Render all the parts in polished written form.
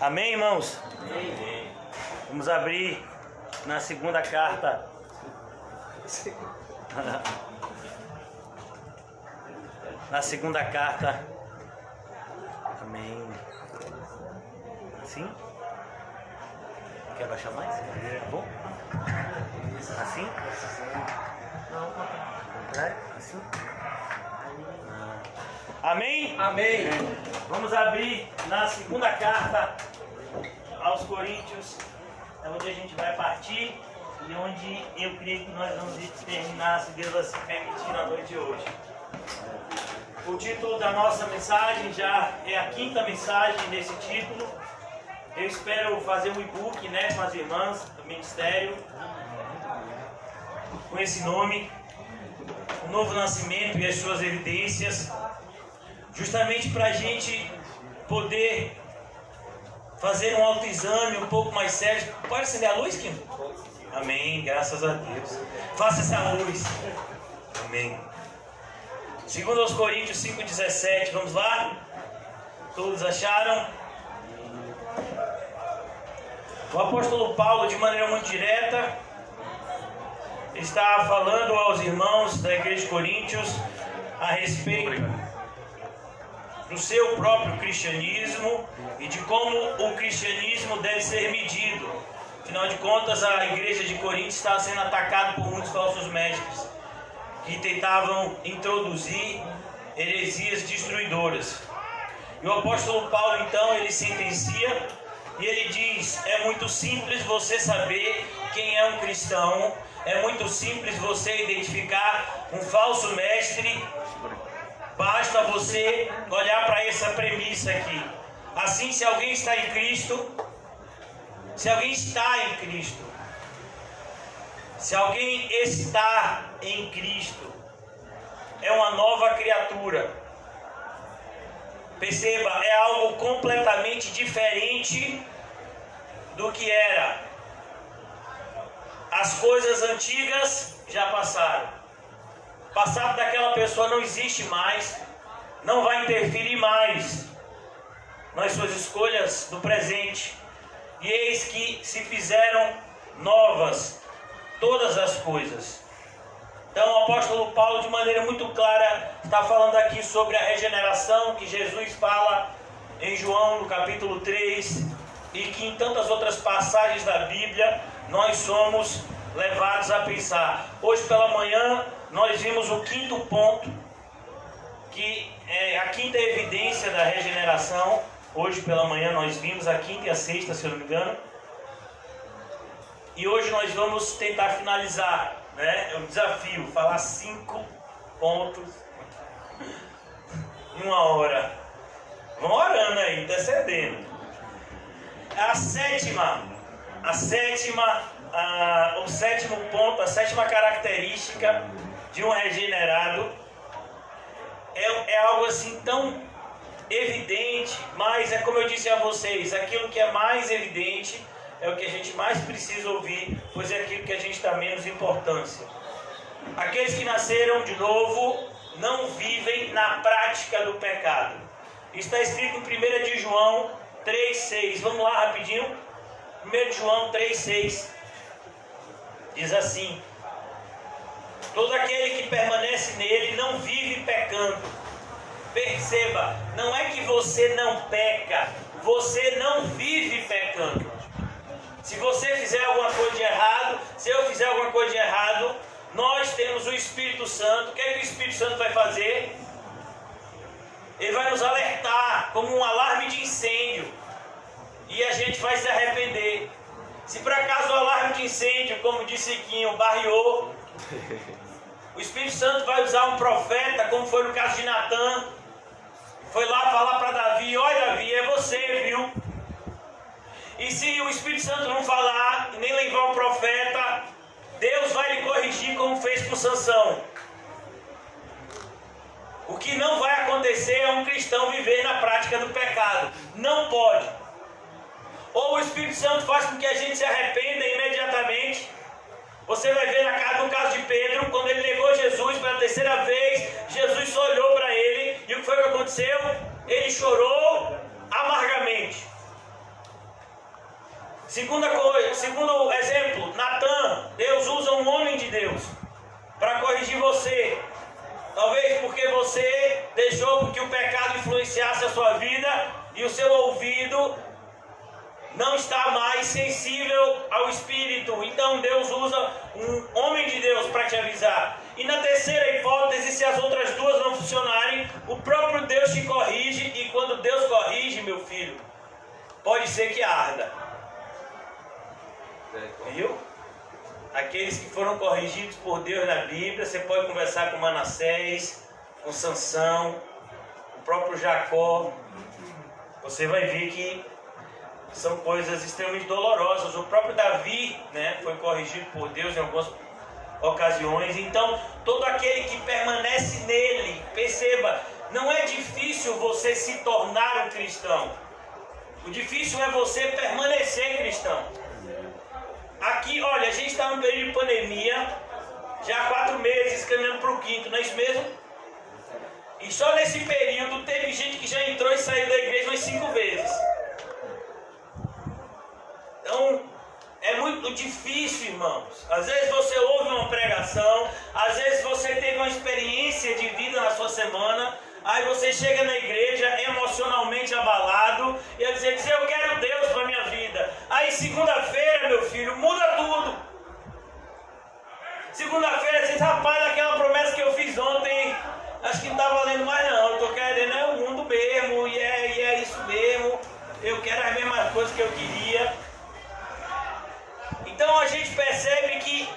Amém, irmãos? Amém. Vamos abrir na segunda carta. Na segunda carta. Amém. Assim? Quer baixar mais? Tá bom? Assim? Assim? Amém? Amém. Vamos abrir na segunda carta aos Coríntios, é onde a gente vai partir e onde eu creio que nós vamos terminar, se Deus assim permitir, na noite de hoje. O título da nossa mensagem já é a quinta mensagem desse título. Eu espero fazer um e-book, com as irmãs do ministério, com esse nome, o novo nascimento e as suas evidências, justamente para a gente poder fazer um autoexame um pouco mais sério. Pode acender a luz, Kim? Amém, graças a Deus. Faça essa luz. Amém. Segundo aos Coríntios 5,17, vamos lá? Todos acharam? O apóstolo Paulo, de maneira muito direta, está falando aos irmãos da igreja de Coríntios a respeito do seu próprio cristianismo e de como o cristianismo deve ser medido. Afinal de contas, a igreja de Corinto está sendo atacada por muitos falsos mestres que tentavam introduzir heresias destruidoras. E o apóstolo Paulo, então, ele sentencia e ele diz: é muito simples você saber quem é um cristão, é muito simples você identificar um falso mestre. Basta você olhar para essa premissa aqui. Assim, se alguém está em Cristo, se alguém está em Cristo, se alguém está em Cristo, é uma nova criatura. Perceba, é algo completamente diferente do que era. As coisas antigas já passaram. O passado daquela pessoa não existe mais, não vai interferir mais nas suas escolhas do presente. E eis que se fizeram novas todas as coisas. Então o apóstolo Paulo, de maneira muito clara, está falando aqui sobre a regeneração que Jesus fala em João, no capítulo 3, e que em tantas outras passagens da Bíblia nós somos levados a pensar. Hoje pela manhã nós vimos o quinto ponto, que é a quinta evidência da regeneração. Hoje pela manhã nós vimos a quinta e a sexta, se eu não me engano. E hoje nós vamos tentar finalizar, É um desafio, falar 5 pontos em 1 hora. Vamos orando aí, intercedendo. O sétimo ponto, a sétima característica de um regenerado é algo assim tão evidente, mas é como eu disse a vocês, aquilo que é mais evidente é o que a gente mais precisa ouvir, pois é aquilo que a gente dá menos importância. Aqueles que nasceram de novo não vivem na prática do pecado. Está escrito em 1 de João 3,6. Vamos lá rapidinho. 1 de João 3,6 diz assim: todo aquele que permanece nele não vive pecando. Perceba, não é que você não peca, você não vive pecando. Se você fizer alguma coisa de errado, se eu fizer alguma coisa de errado, nós temos o Espírito Santo. O que é que o Espírito Santo vai fazer? Ele vai nos alertar como um alarme de incêndio, e a gente vai se arrepender. Se por acaso o alarme de incêndio, como disse Quinho, barriou, o Espírito Santo vai usar um profeta, como foi no caso de Natã. Foi lá falar para Davi: olha Davi, é você, viu? E se o Espírito Santo não falar e nem levar o profeta, Deus vai lhe corrigir como fez com Sansão. O que não vai acontecer é um cristão viver na prática do pecado. Não pode. Ou o Espírito Santo faz com que a gente se arrependa imediatamente. Você vai ver no caso de Pedro, quando ele negou Jesus pela terceira vez, Jesus só olhou para ele, e o que foi que aconteceu? Ele chorou amargamente. Segunda coisa, segundo exemplo, Natan, Deus usa um homem de Deus para corrigir você. Talvez porque você deixou que o pecado influenciasse a sua vida e o seu ouvido não está mais sensível ao Espírito. Então Deus usa um homem de Deus para te avisar. E na terceira hipótese, se as outras duas não funcionarem, o próprio Deus te corrige. E quando Deus corrige, meu filho, pode ser que arda. Viu? Aqueles que foram corrigidos por Deus na Bíblia, você pode conversar com Manassés, com Sansão, o próprio Jacó. Você vai ver que são coisas extremamente dolorosas. O próprio Davi, né, foi corrigido por Deus em algumas ocasiões. Então, todo aquele que permanece nele, perceba, não é difícil você se tornar um cristão. O difícil é você permanecer cristão. Aqui, olha, a gente está no período de pandemia, já há 4 meses, caminhando para o 5º, não é isso mesmo? E só nesse período teve gente que já entrou e saiu da igreja umas 5 vezes. Então, é muito difícil, irmãos. Às vezes você ouve uma pregação, às vezes você teve uma experiência de vida na sua semana, aí você chega na igreja emocionalmente abalado e a dizer, eu quero Deus para a minha vida. Aí segunda-feira, meu filho, muda tudo. Segunda-feira você diz, rapaz, aquela promessa que eu fiz ontem, acho que não está valendo mais não. Eu estou querendo o mundo mesmo, e é isso mesmo. Eu quero as mesmas coisas que eu queria. Então a gente percebe que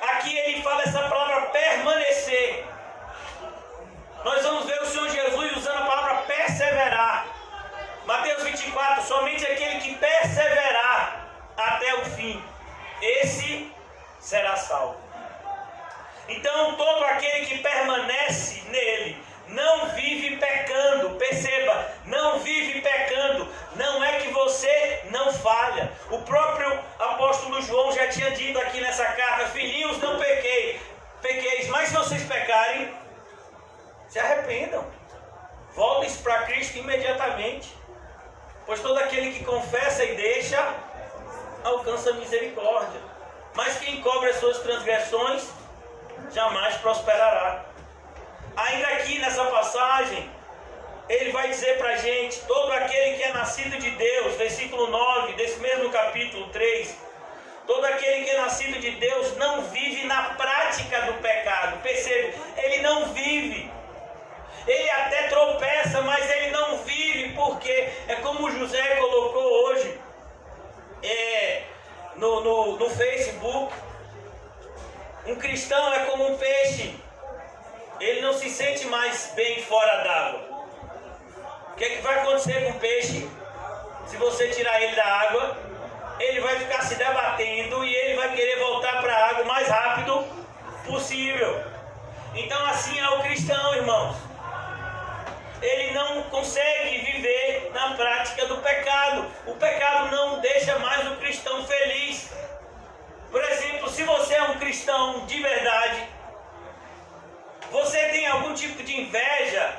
aqui ele fala essa palavra permanecer. Nós vamos ver o Senhor Jesus usando a palavra perseverar. Mateus 24, somente aquele que perseverar até o fim, esse será salvo. Então todo aquele que permanece nele não vive pecando. Perceba, não vive pecando. Não é que você não falha. O próprio apóstolo João já tinha dito aqui nessa carta, filhinhos, não pequeis, mas se vocês pecarem, se arrependam, voltem para Cristo imediatamente, pois todo aquele que confessa e deixa, alcança misericórdia, mas quem cobre as suas transgressões, jamais prosperará. Ainda aqui nessa passagem, ele vai dizer para a gente, todo aquele que é nascido de Deus, versículo 9, desse mesmo capítulo 3, todo aquele que é nascido de Deus não vive na prática do pecado. Percebe, ele não vive. Ele até tropeça, mas ele não vive, porque é como o José colocou hoje no Facebook, um cristão é como um peixe, ele não se sente mais bem fora d'água. O que é que vai acontecer com o peixe? Se você tirar ele da água, ele vai ficar se debatendo e ele vai querer voltar para a água o mais rápido possível. Então assim é o cristão, irmãos. Ele não consegue viver na prática do pecado. O pecado não deixa mais o cristão feliz. Por exemplo, se você é um cristão de verdade, você tem algum tipo de inveja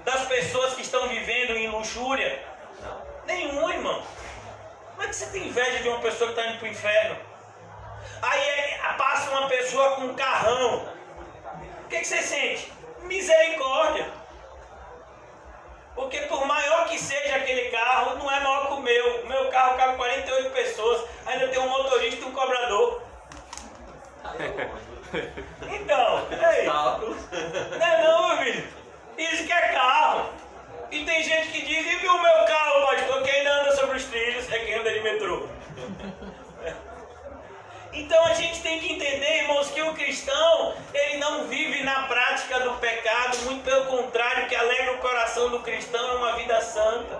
das pessoas que estão vivendo em luxúria? Nenhum, irmão. Como é que você tem inveja de uma pessoa que está indo para o inferno? Aí passa uma pessoa com um carrão. O que você sente? Misericórdia. Porque por maior que seja aquele carro, não é maior que o meu. O meu carro cabe 48 pessoas. Ainda tem um motorista e um cobrador. Então, ei, não é não, meu filho. Isso que é carro. E tem gente que diz, e o meu carro, pastor, quem ainda anda sobre os trilhos é quem anda de metrô. Então a gente tem que entender, irmãos, que o cristão, ele não vive na prática do pecado, muito pelo contrário, que alegra o coração do cristão é uma vida santa.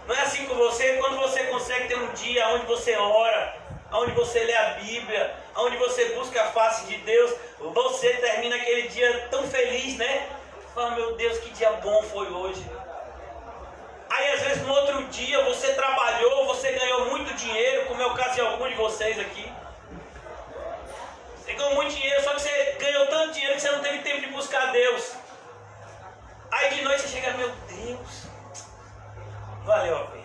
Não é assim com você, quando você consegue ter um dia onde você ora, onde você lê a Bíblia, onde você busca a face de Deus, você termina aquele dia tão feliz, né? Fala, meu Deus, que dia bom foi hoje. Aí às vezes no outro dia você trabalhou, você ganhou muito dinheiro, como é o caso de alguns de vocês aqui. Você ganhou muito dinheiro, só que você ganhou tanto dinheiro que você não teve tempo de buscar Deus. Aí de noite você chega, meu Deus, valeu a pena.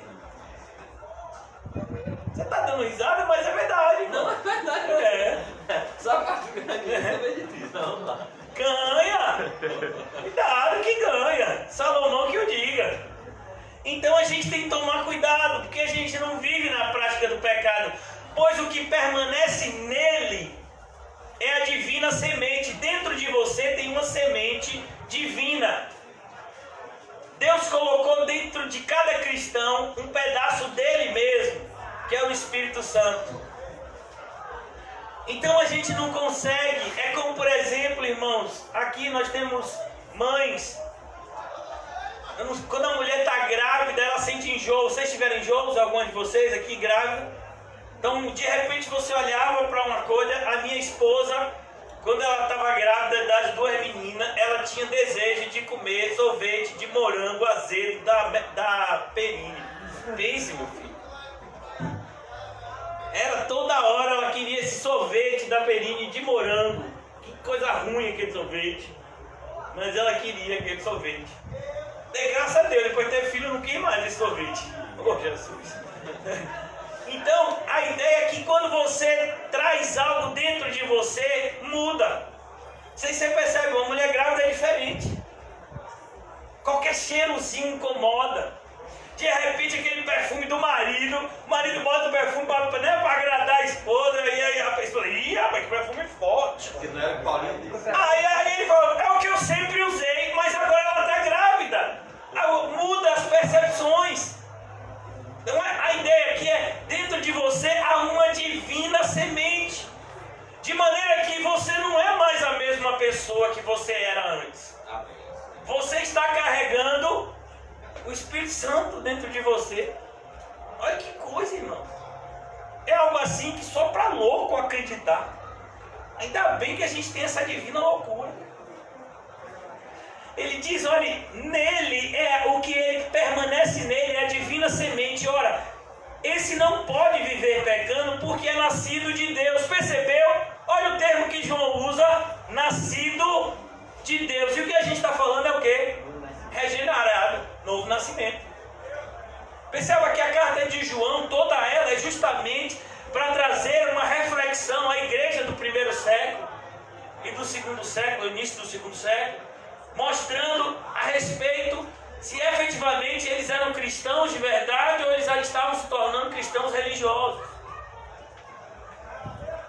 gente tem que tomar cuidado, porque a gente não vive na prática do pecado, pois o que permanece nele é a divina semente. Dentro de você tem uma semente divina. Deus colocou dentro de cada cristão um pedaço dele mesmo, que é o Espírito Santo. Então a gente não consegue. É como, por exemplo, irmãos, aqui nós temos mães. Quando a mulher está grávida, ela sente enjoo. Vocês tiveram enjoos, alguma de vocês aqui grávida? Então, de repente você olhava para uma coisa. A minha esposa, quando ela estava grávida das duas meninas, ela tinha desejo de comer sorvete de morango azedo da Perine. Pense, meu filho. Era toda hora ela queria esse sorvete da Perine de morango. Que coisa ruim aquele sorvete. Mas ela queria aquele sorvete. E graças a Deus, depois de ter filho, não quis mais esse sorvete. Oh, Jesus. Então, a ideia é que quando você traz algo dentro de você, muda. Você percebe, uma mulher grávida é diferente. Qualquer cheirozinho incomoda. De repente, aquele perfume do marido, o marido bota o perfume para agradar a esposa, e aí a pessoa, ih, rapaz, que perfume forte. Que não era Paulinho disse. Aí ele falou, é o que eu sempre usei, mas agora ela está grávida. Muda as percepções. Então a ideia aqui é, dentro de você há uma divina semente. De maneira que você não é mais a mesma pessoa que você era antes. Você está carregando o Espírito Santo dentro de você. Olha que coisa, irmão. É algo assim que só para louco acreditar. Ainda bem que a gente tem essa divina loucura. Ele diz, olha, nele é o que ele permanece nele, é a divina semente. Ora, esse não pode viver pecando porque é nascido de Deus. Percebeu? Olha o termo que João usa, nascido de Deus. E o que a gente está falando é o quê? Regenerado, novo nascimento. Perceba que a carta de João, toda ela é justamente para trazer uma reflexão à igreja do primeiro século e do segundo século, início do segundo século, mostrando a respeito se efetivamente eles eram cristãos de verdade ou eles já estavam se tornando cristãos religiosos.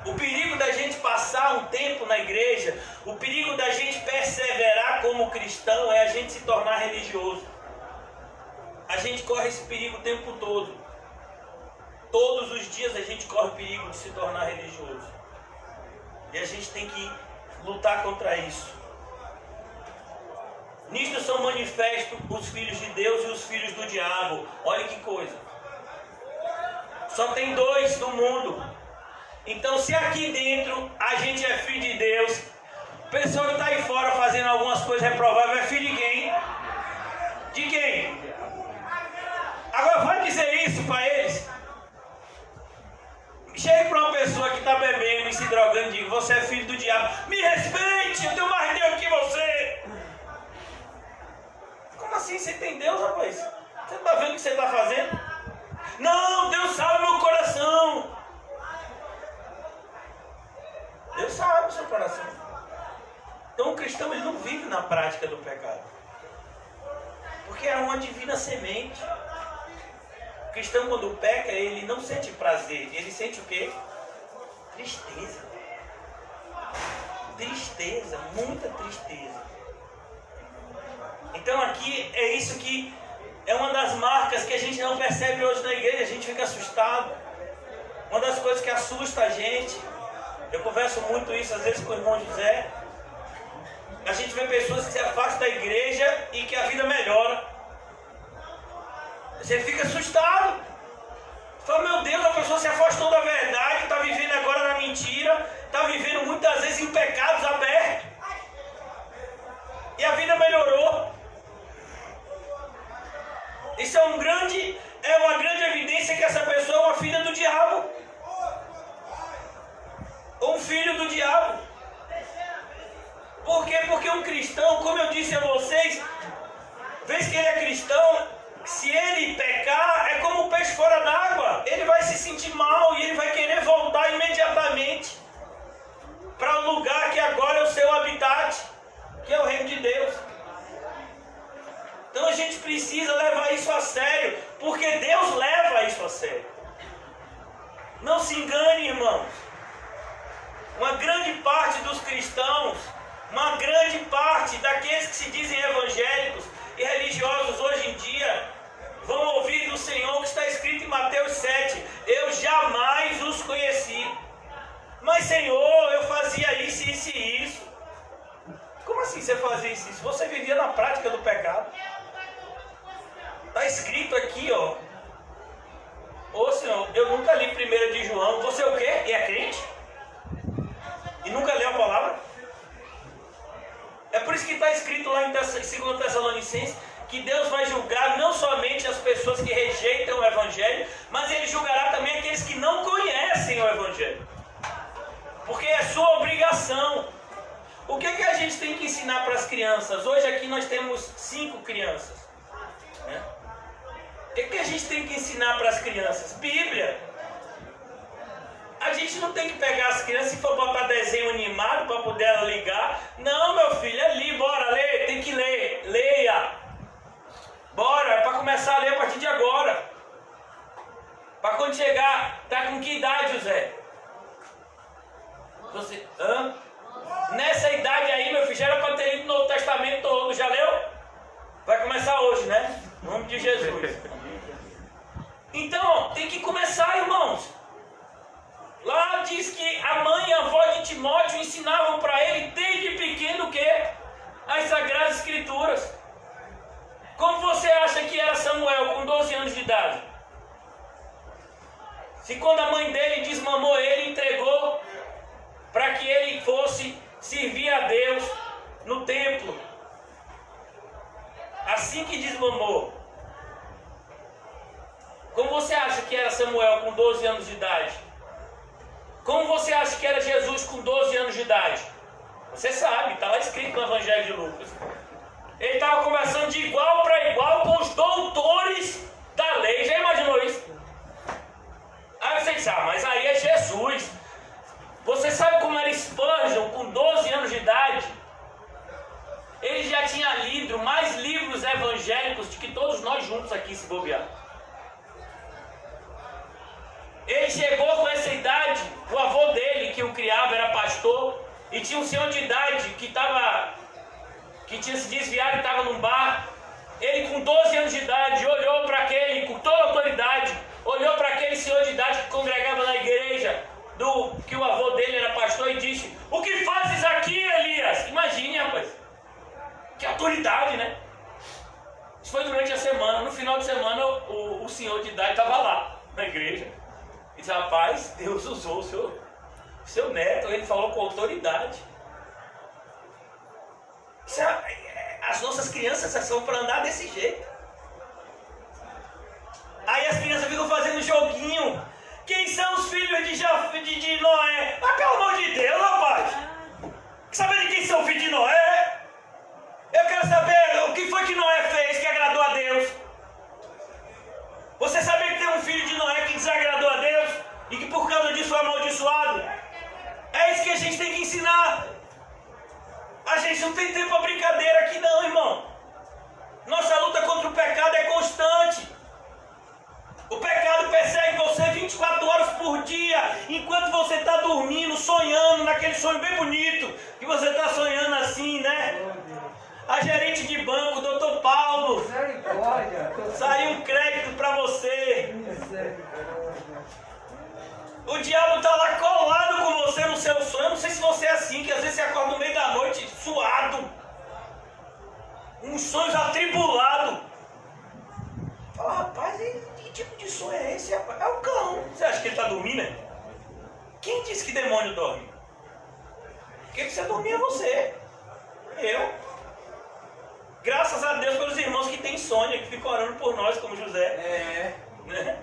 O perigo da gente passar um tempo na igreja, o perigo da gente perseverar como cristão é a gente se tornar religioso. A gente corre esse perigo o tempo todo. Todos os dias a gente corre o perigo de se tornar religioso. E a gente tem que lutar contra isso. Nisto são manifestos os filhos de Deus e os filhos do diabo. Olha que coisa. Só tem dois no mundo. Então, se aqui dentro a gente é filho de Deus, o pessoal que está aí fora fazendo algumas coisas reprováveis é filho de quem? De quem? Agora vai dizer isso para eles. Chegue para uma pessoa que está bebendo e se drogando e diga, você é filho do diabo. Me respeite, eu tenho mais Deus que você. Como assim? Você tem Deus, rapaz? Você está vendo o que você está fazendo? Não, Deus sabe meu coração. Deus sabe o seu coração. Então o cristão ele não vive na prática do pecado. Porque é uma divina semente. O cristão quando peca, ele não sente prazer. Ele sente o quê? Tristeza. Tristeza, muita tristeza. Então aqui é isso que é uma das marcas que a gente não percebe hoje na igreja. A gente fica assustado. Uma das coisas que assusta a gente. Eu converso muito isso às vezes com o irmão José. A gente vê pessoas que se afastam da igreja e que a vida melhora. Você fica assustado. Fala, meu Deus, a pessoa se afastou da verdade, está vivendo agora na mentira, está vivendo muitas vezes em pecados abertos. E a vida melhorou. Isso é uma grande evidência que essa pessoa é uma filha do diabo. Ou um filho do diabo. Por quê? Porque um cristão, como eu disse a vocês, vez que ele é cristão, se ele pecar, é como o peixe fora d'água. Ele vai se sentir mal e ele vai querer voltar imediatamente para o lugar que agora é o seu habitat, que é o reino de Deus. Então a gente precisa levar isso a sério, porque Deus leva isso a sério. Não se engane, irmãos. Uma grande parte dos cristãos, uma grande parte daqueles que se dizem evangélicos e religiosos hoje em dia, vão ouvir do Senhor o que está escrito em Mateus 7. Eu jamais os conheci. Mas Senhor, eu fazia isso, isso e isso. Como assim você fazia isso? Você vivia na prática do pecado. Está escrito aqui, ó. Ô Senhor, eu nunca li 1 de João. Você é o quê? E é crente? E nunca leu a palavra? É por isso que está escrito lá em 2 Tessalonicenses que Deus vai julgar não somente as pessoas que rejeitam o Evangelho, mas Ele julgará também aqueles que não conhecem o Evangelho. Porque é sua obrigação. O que a gente tem que ensinar para as crianças? Hoje aqui nós temos 5 crianças, né? O que a gente tem que ensinar para as crianças? Bíblia. A gente não tem que pegar as crianças e for botar desenho animado para poder ela ligar. Não, meu filho, é ali, bora ler, tem que ler, leia. Bora, é para começar a ler a partir de agora. Para quando chegar, tá com que idade, José? Você, nessa idade aí, meu filho, já era para ter lido o Novo Testamento todo, já leu? Vai começar hoje, né? Em nome de Jesus. Então, tem que começar, irmãos. Lá diz que a mãe e a avó de Timóteo ensinavam para ele desde pequeno o quê? As Sagradas Escrituras. Como você acha que era Samuel com 12 anos de idade? Se quando a mãe dele desmamou ele, entregou para que ele fosse servir a Deus no templo. Assim que desmamou. Como você acha que era Samuel com 12 anos de idade? Como você acha que era Jesus com 12 anos de idade? Você sabe, está lá escrito no Evangelho de Lucas. Ele estava conversando de igual para igual com os doutores da lei. Já imaginou isso? Aí você diz, mas aí é Jesus. Você sabe como era Spurgeon com 12 anos de idade? Ele já tinha lido mais livros evangélicos do que todos nós juntos aqui, se bobear. Ele chegou com essa idade, o avô dele, que o criava, era pastor, e tinha um senhor de idade que tinha se desviado e estava num bar. Ele com 12 anos de idade olhou para aquele, com toda a autoridade, olhou para aquele senhor de idade que congregava na igreja, que o avô dele era pastor, e disse: o que fazes aqui, Elias? Imagine, rapaz, que autoridade, né? Isso foi durante a semana. No final de semana o senhor de idade estava lá na igreja. E disse: rapaz, Deus usou o seu neto. Ele falou com autoridade. As nossas crianças são para andar desse jeito. Aí as crianças ficam fazendo joguinho. Quem são os filhos de Noé? Mas pelo amor de Deus, rapaz! Quer saber de quem são os filhos de Noé? Eu quero saber o que foi que Noé fez que agradou a Deus. Você sabia que tem um filho de Noé que desagradou a Deus e que por causa disso foi amaldiçoado? É isso que a gente tem que ensinar. A gente não tem tempo para brincadeira aqui não, irmão. Nossa luta contra o pecado é constante. O pecado persegue você 24 horas por dia, enquanto você está dormindo, sonhando naquele sonho bem bonito, que você está sonhando assim, né? A gerente de banco, doutor Paulo, saiu um crédito para você. O diabo está lá colado com você no seu sonho. Eu não sei se você é assim, que às vezes você acorda no meio da noite suado, uns sonhos atribulados. Fala, rapaz, que tipo de sonho é esse? É o cão. Você acha que ele está dormindo, né? Quem disse que demônio dorme? Quem precisa dormir é você. Eu. Graças a Deus pelos irmãos que têm insônia, que ficam orando por nós, como José. Né?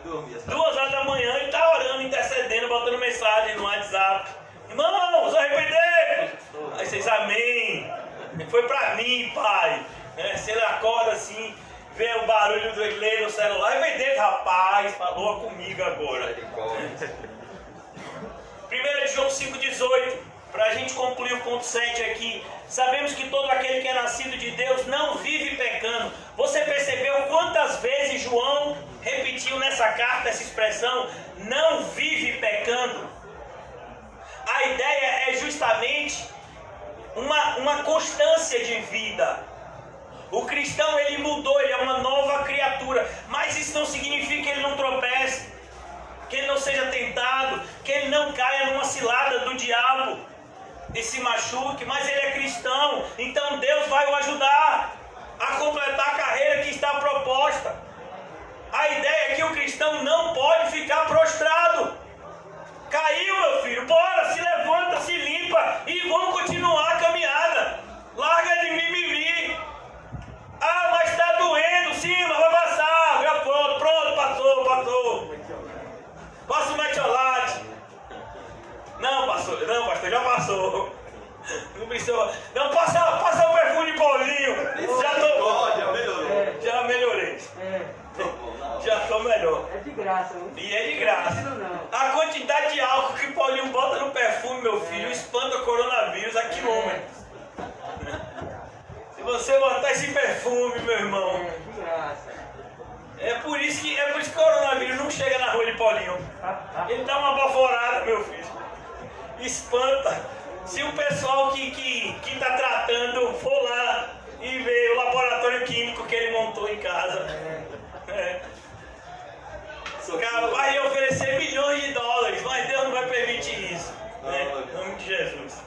2 horas da manhã ele está orando, intercedendo, botando mensagem no WhatsApp. Irmãos, arrependei! Aí vocês, amém. Foi para mim, pai. Se ele acorda assim, vê o barulho do ler no celular, arrependei, rapaz, falou comigo agora. 1 João 5,18. para a gente concluir o ponto 7 aqui, sabemos que todo aquele que é nascido de Deus não vive pecando. Você percebeu quantas vezes João repetiu nessa carta essa expressão, não vive pecando? A ideia é justamente uma constância de vida. O cristão, ele mudou, ele é uma nova criatura, mas isso não significa que ele não tropece, que ele não seja tentado, que ele não caia numa cilada do diabo e se machuque, mas ele é cristão, então Deus vai o ajudar a completar a carreira que está proposta. A ideia é que o cristão não pode ficar prostrado. Caiu, meu filho, bora, se levanta, se limpa e vamos continuar a caminhada. Larga de mimimi. Ah, mas está doendo, sim, mas vai passar. Já pronto, passou. Passa o metiolate. Não, pastor, já passou. Não precisa. Não, passa o perfume de Paulinho. Já melhorei. Já estou melhor. É de graça, hein? E é de graça. A quantidade de álcool que Paulinho bota no perfume, meu filho, espanta o coronavírus a quilômetros. Se você botar esse perfume, meu irmão. É de graça. É por isso que o coronavírus não chega na rua de Paulinho. Ele dá uma baforada, meu filho. Espanta. Se o pessoal que está tratando for lá e ver o laboratório químico que ele montou em casa. Cara, vai oferecer milhões de dólares, mas Deus não vai permitir isso. Em nome de Jesus.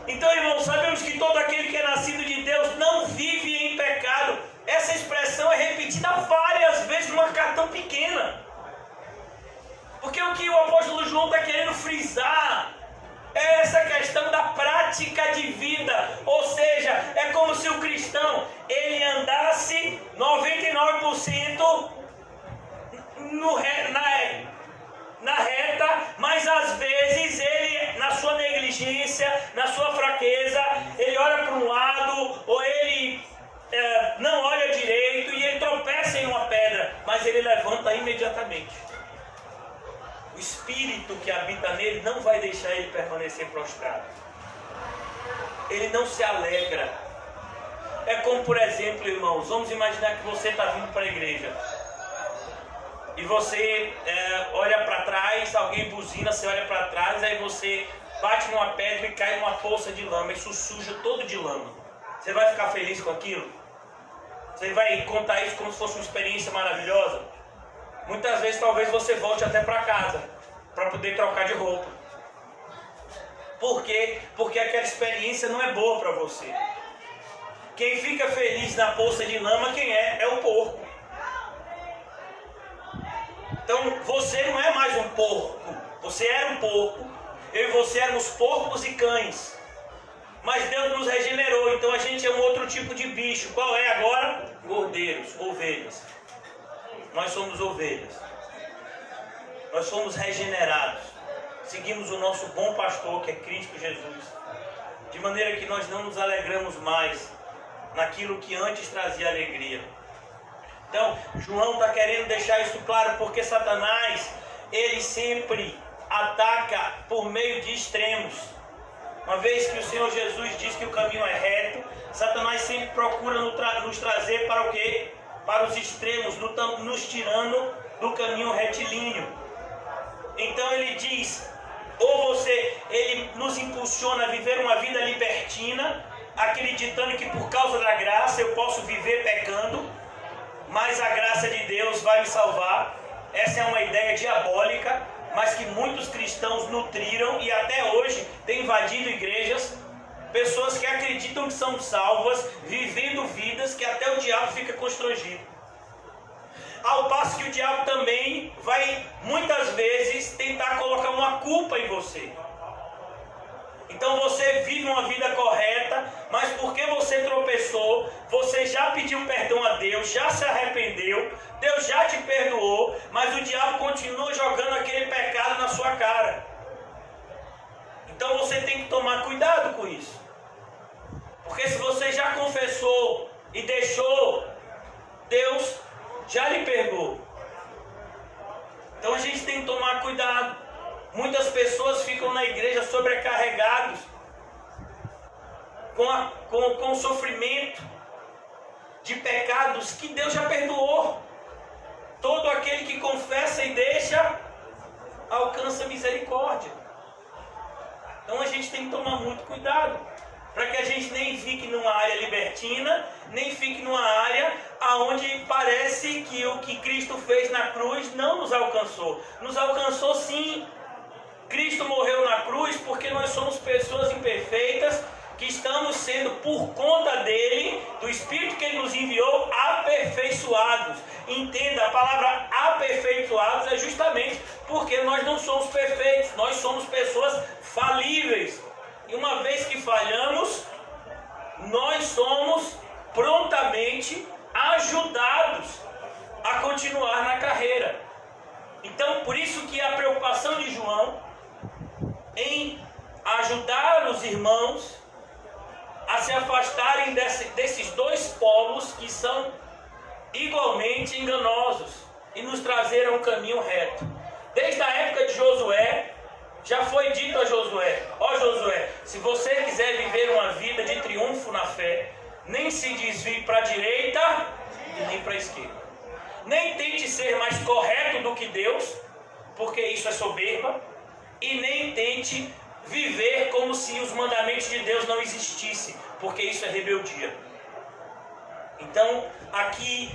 Então, irmãos, sabemos que todo aquele que é nascido de Deus não vive em pecado. Essa expressão é repetida várias vezes numa carta tão pequena. Porque o que o apóstolo João está querendo frisar é essa questão da prática de vida. Ou seja, é como se o cristão ele andasse 99% na reta, mas às vezes ele, na sua negligência, na sua fraqueza, ele olha para um lado, ou ele não olha direito e ele tropeça em uma pedra, mas ele levanta imediatamente. O Espírito que habita nele não vai deixar ele permanecer prostrado. Ele não se alegra. É como, por exemplo, irmãos, vamos imaginar que você está vindo para a igreja. E você olha para trás, alguém buzina, você olha para trás, aí você bate numa pedra e cai numa poça de lama, isso suja todo de lama. Você vai ficar feliz com aquilo? Você vai contar isso como se fosse uma experiência maravilhosa? Muitas vezes talvez você volte até para casa, para poder trocar de roupa. Por quê? Porque aquela experiência não é boa para você. Quem fica feliz na poça de lama, quem é? É o porco. Então você não é mais um porco, você era um porco, eu e você éramos porcos e cães, mas Deus nos regenerou, então a gente é um outro tipo de bicho. Qual é agora? Cordeiros, ovelhas. Nós somos ovelhas, nós somos regenerados, seguimos o nosso bom pastor que é Cristo Jesus, de maneira que nós não nos alegramos mais naquilo que antes trazia alegria. Então, João está querendo deixar isso claro, porque Satanás, ele sempre ataca por meio de extremos. Uma vez que o Senhor Jesus diz que o caminho é reto, Satanás sempre procura nos trazer para o quê? Para os extremos, nos tirando do caminho retilíneo. Então ele diz, ele nos impulsiona a viver uma vida libertina, acreditando que por causa da graça eu posso viver pecando, mas a graça de Deus vai me salvar. Essa é uma ideia diabólica, mas que muitos cristãos nutriram e até hoje tem invadido igrejas. Pessoas que acreditam que são salvas, vivendo vidas que até o diabo fica constrangido. Ao passo que o diabo também vai, muitas vezes, tentar colocar uma culpa em você. Então você vive uma vida correta, mas porque você tropeçou, você já pediu perdão a Deus, já se arrependeu, Deus já te perdoou, mas o diabo continua jogando aquele pecado na sua cara. Então você tem que tomar cuidado com isso. Porque se você já confessou e deixou, Deus já lhe perdoou. Então a gente tem que tomar cuidado. Muitas pessoas ficam na igreja sobrecarregadas com sofrimento de pecados que Deus já perdoou. Todo aquele que confessa e deixa, alcança misericórdia. Então a gente tem que tomar muito cuidado, para que a gente nem fique numa área libertina, nem fique numa área onde parece que o que Cristo fez na cruz não nos alcançou. Nos alcançou sim. Cristo morreu na cruz porque nós somos pessoas imperfeitas, que estamos sendo, por conta dele, do Espírito que ele nos enviou, aperfeiçoados. Entenda, a palavra aperfeiçoados é justamente porque nós não somos perfeitos, nós somos pessoas falíveis. E uma vez que falhamos, nós somos prontamente ajudados a continuar na carreira. Então, por isso que a preocupação de João em ajudar os irmãos a se afastarem desses dois polos que são igualmente enganosos e nos trazer a um caminho reto. Desde a época de Josué, já foi dito a Josué: ó Josué, se você quiser viver uma vida de triunfo na fé, nem se desvie para a direita e nem para a esquerda. Nem tente ser mais correto do que Deus, porque isso é soberba, e nem tente viver como se os mandamentos de Deus não existissem, porque isso é rebeldia. Então, aqui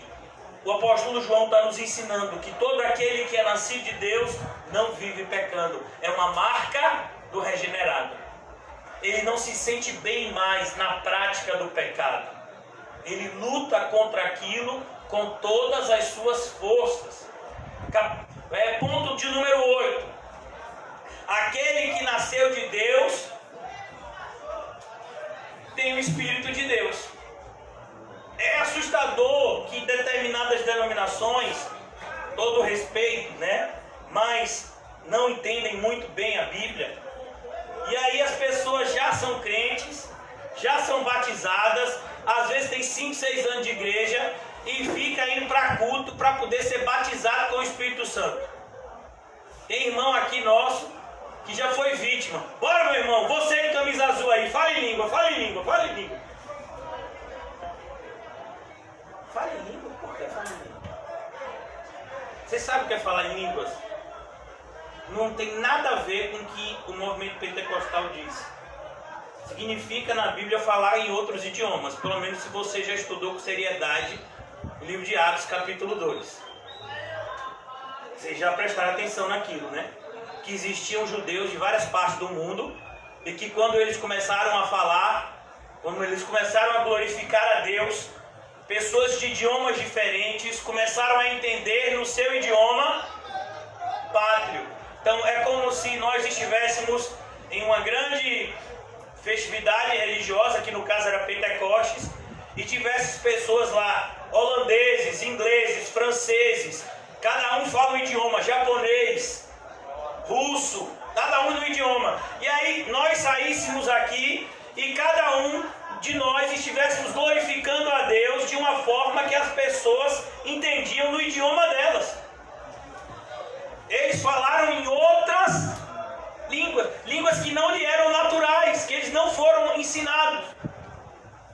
o apóstolo João está nos ensinando que todo aquele que é nascido de Deus não vive pecando. É uma marca do regenerado. Ele não se sente bem mais na prática do pecado. Ele luta contra aquilo com todas as suas forças. Ponto de número 8. Aquele que nasceu de Deus tem o Espírito de Deus. É assustador que determinadas denominações, todo respeito, né, mas não entendem muito bem a Bíblia. E aí as pessoas já são crentes, já são batizadas, às vezes tem 5, 6 anos de igreja e fica indo para culto para poder ser batizado com o Espírito Santo. Tem irmão aqui nosso que já foi vítima. Bora, meu irmão, você em camisa azul aí, fale em língua, fale em língua, fale em língua. Fale em língua? Por que fale em língua? Você sabe o que é falar em línguas? Não tem nada a ver com o que o movimento pentecostal diz. Significa na Bíblia falar em outros idiomas, pelo menos se você já estudou com seriedade o livro de Atos, capítulo 2. Vocês já prestaram atenção naquilo, né? Que existiam judeus de várias partes do mundo e que quando eles começaram a falar, quando eles começaram a glorificar a Deus, pessoas de idiomas diferentes começaram a entender no seu idioma pátrio. Então é como se nós estivéssemos em uma grande festividade religiosa, que no caso era Pentecostes, e tivesse pessoas lá, holandeses, ingleses, franceses, cada um fala um idioma, japonês, russo, cada um no idioma. E aí nós saíssemos aqui e cada um de nós estivéssemos glorificando a Deus de uma forma que as pessoas entendiam no idioma delas. Eles falaram em outras línguas que não lhe eram naturais, que eles não foram ensinados.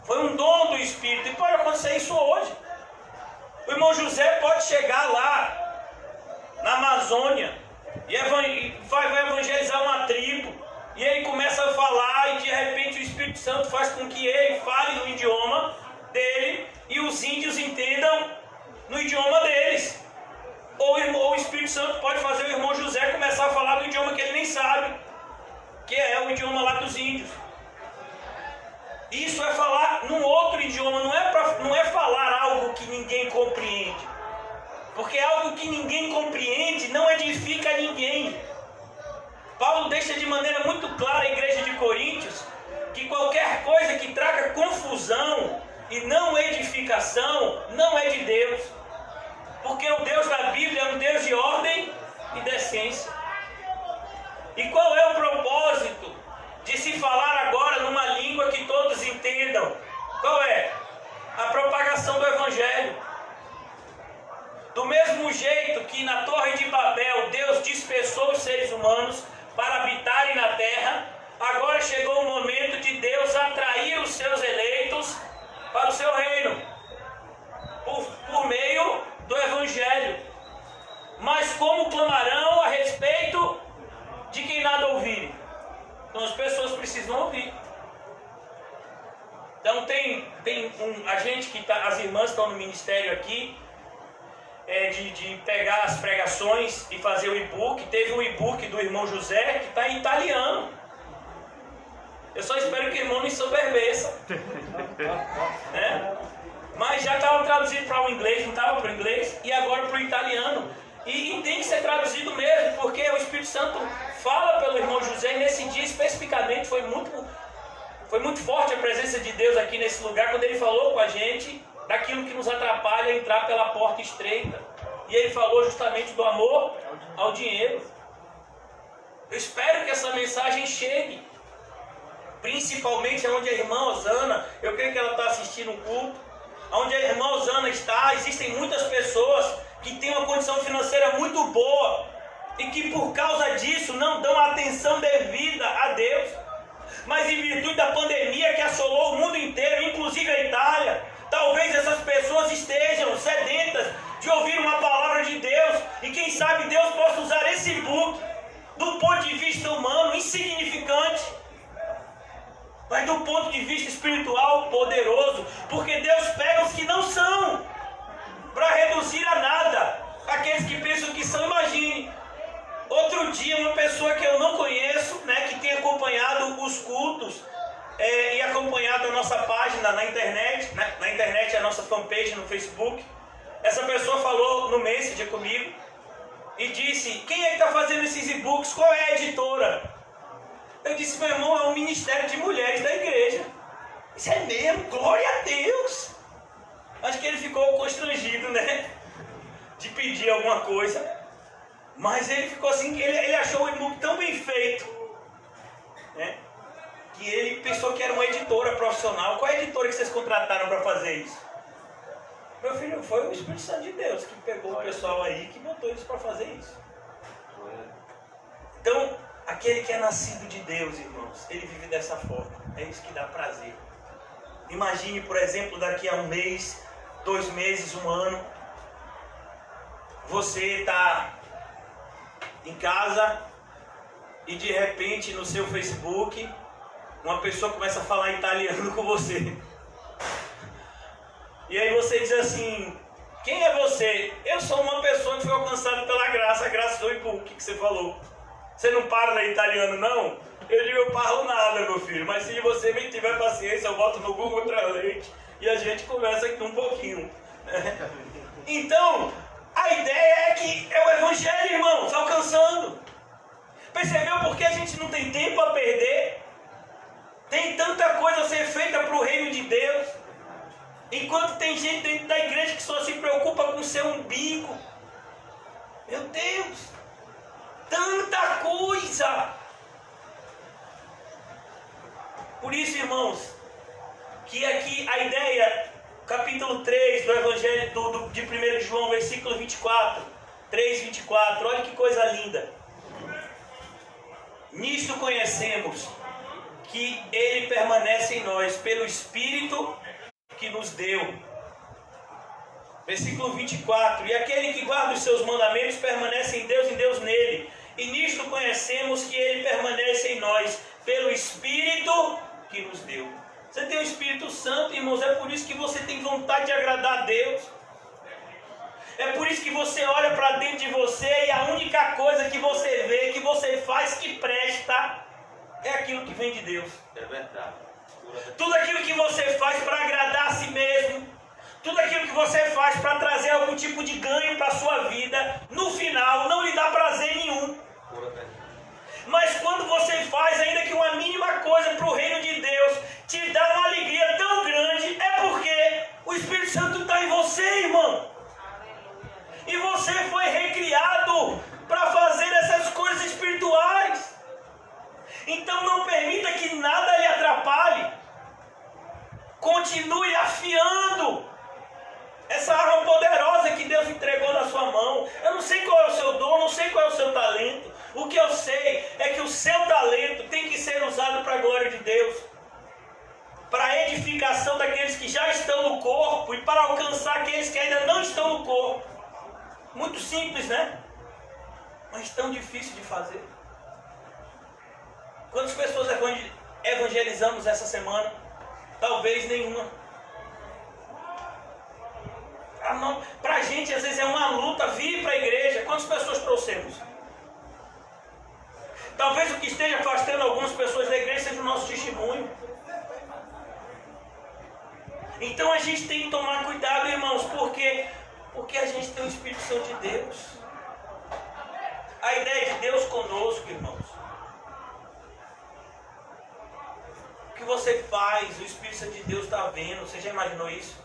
Foi um dom do Espírito, e pode acontecer isso hoje. O irmão José pode chegar lá na Amazônia e vai evangelizar uma tribo, e ele começa a falar, e de repente o Espírito Santo faz com que ele fale no idioma dele e os índios entendam no idioma deles. Ou o Espírito Santo pode fazer o irmão José começar a falar no idioma que ele nem sabe, que é o idioma lá dos índios. Isso é falar num outro idioma, não é falar algo que ninguém compreende. Porque algo que ninguém compreende não edifica ninguém. Paulo deixa de maneira muito clara a igreja de Coríntios que qualquer coisa que traga confusão e não edificação não é de Deus. Porque o Deus da Bíblia é um Deus de ordem e decência. E qual é o propósito de se falar agora numa língua que todos entendam? Qual é? A propagação do Evangelho. Do mesmo jeito que na Torre de Babel Deus dispersou os seres humanos para habitarem na terra, Agora chegou o momento de Deus atrair os seus eleitos para o seu reino, por meio do Evangelho. Mas como clamarão a respeito de quem nada ouvirem? Então as pessoas precisam ouvir. Então a gente que tá, as irmãs estão no ministério aqui, de pegar as pregações e fazer o e-book. Teve um e-book do irmão José que está em italiano. Eu só espero que o irmão não ensoberbeça. Né? Mas já estava traduzido para o inglês, não estava para o inglês, e agora para o italiano. E tem que ser traduzido mesmo, porque o Espírito Santo fala pelo irmão José, e nesse dia especificamente foi muito forte a presença de Deus aqui nesse lugar, quando ele falou com a gente daquilo que nos atrapalha a entrar pela porta estreita. E ele falou justamente do amor ao dinheiro. Eu espero que essa mensagem chegue, principalmente onde a irmã Osana, eu creio que ela está assistindo o culto, onde a irmã Osana está. Existem muitas pessoas que têm uma condição financeira muito boa e que por causa disso não dão a atenção devida a Deus. Mas em virtude da pandemia que assolou o mundo inteiro, inclusive a Itália, talvez essas pessoas estejam sedentas de ouvir uma palavra de Deus, e quem sabe Deus possa usar esse book do ponto de vista humano insignificante, mas do ponto de vista espiritual poderoso, porque Deus pega os que não são para reduzir a nada aqueles que pensam que são. Imagine, outro dia uma pessoa que eu não conheço, né, que tem acompanhado os cultos e acompanhado a nossa página na internet, na internet, a nossa fanpage no Facebook, essa pessoa falou no Messenger comigo e disse: quem é que está fazendo esses e-books? Qual é a editora? Eu disse: meu irmão, é um ministério de mulheres da igreja. Isso é mesmo? Glória a Deus! Acho que ele ficou constrangido, né, de pedir alguma coisa, mas ele ficou assim, ele achou o e-book tão bem feito, né, que ele pensou que era uma editora profissional. Qual é a editora que vocês contrataram para fazer isso? Meu filho, foi o Espírito Santo de Deus que pegou o pessoal aí, que botou eles para fazer isso. Então, aquele que é nascido de Deus, irmãos, ele vive dessa forma. É isso que dá prazer. Imagine, por exemplo, daqui a um mês, 2 meses, 1 ano, você está em casa e de repente no seu Facebook uma pessoa começa a falar italiano com você. E aí você diz assim: quem é você? Eu sou uma pessoa que foi alcançada pela graça, a graça do e-book que você falou. Você não para no italiano, não? Eu digo: eu parlo nada, meu filho, mas se você me tiver paciência, eu boto no Google Translate e a gente conversa aqui um pouquinho. Então, a ideia é que é o Evangelho, irmãos, alcançando. Percebeu por que a gente não tem tempo a perder? Tem tanta coisa a ser feita para o reino de Deus, enquanto tem gente dentro da igreja que só se preocupa com o seu umbigo. Meu Deus, tanta coisa. Por isso, irmãos, que aqui a ideia, capítulo 3 do Evangelho de 1 João, versículo 24, 3, 24, olha que coisa linda. Nisto conhecemos que Ele permanece em nós, pelo Espírito que nos deu. Versículo 24, e aquele que guarda os seus mandamentos permanece em Deus e Deus nele. E nisto conhecemos que Ele permanece em nós, pelo Espírito que nos deu. Você tem o Espírito Santo, irmãos, é por isso que você tem vontade de agradar a Deus. É por isso que você olha para dentro de você e a única coisa que você vê, que você faz que presta, é aquilo que vem de Deus. É verdade. Tudo aquilo que você faz para agradar a si mesmo, tudo aquilo que você faz para trazer algum tipo de ganho para a sua vida, no final não lhe dá prazer nenhum. Mas quando você faz ainda que uma mínima coisa para o reino de Deus, te dá uma alegria tão grande, é porque o Espírito Santo está em você, irmão. E você foi recriado para fazer essas coisas espirituais. Então não permita que nada lhe atrapalhe. Continue afiando essa arma poderosa que Deus entregou na sua mão. Eu não sei qual é o seu dom, não sei qual é o seu talento, O que eu sei é que o seu talento tem que ser usado para a glória de Deus, para a edificação daqueles que já estão no corpo e para alcançar aqueles que ainda não estão no corpo. Muito simples, né? Mas tão difícil de fazer. Quantas pessoas evangelizamos essa semana? Talvez nenhuma. Para a gente às vezes é uma luta vir para a igreja. Quantas pessoas trouxemos? Talvez o que esteja afastando algumas pessoas da igreja seja o nosso testemunho. Então a gente tem que tomar cuidado, irmãos, porque a gente tem o Espírito Santo de Deus. A ideia de Deus conosco, irmãos. O que você faz, o Espírito Santo de Deus está vendo. Você já imaginou isso?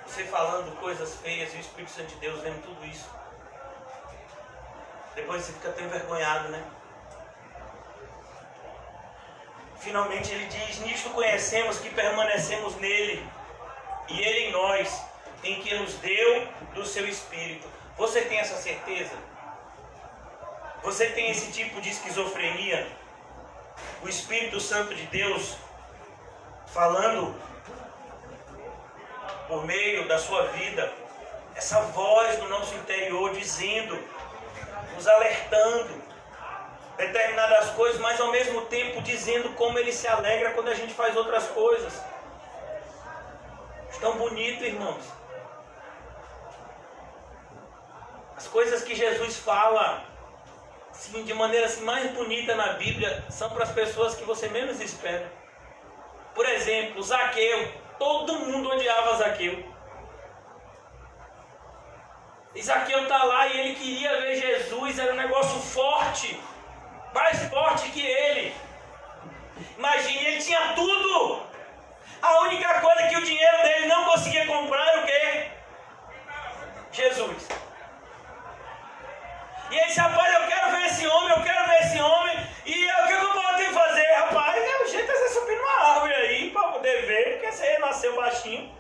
Você falando coisas feias e o Espírito Santo de Deus vendo tudo isso. Depois você fica até envergonhado, né? Finalmente ele diz: nisto conhecemos que permanecemos nele e ele em nós, em que nos deu do seu Espírito. Você tem essa certeza? Você tem esse tipo de esquizofrenia? O Espírito Santo de Deus falando por meio da sua vida, essa voz do nosso interior dizendo, nos alertando determinadas coisas, mas ao mesmo tempo dizendo como ele se alegra quando a gente faz outras coisas. Tão bonito, irmãos. As coisas que Jesus fala assim, de maneira assim, mais bonita na Bíblia são para as pessoas que você menos espera. Por exemplo, Zaqueu. Todo mundo odiava Zaqueu. E Zaqueu está lá e ele queria ver Jesus. Era um negócio forte, mais forte que ele. Imagine, ele tinha tudo. A única coisa que o dinheiro dele não conseguia comprar era o quê? Jesus. E ele disse: rapaz, eu quero ver esse homem, eu quero ver esse homem. E o que eu posso ter que fazer? Rapaz, o jeito é você subir numa árvore aí para poder ver, porque você nasceu baixinho.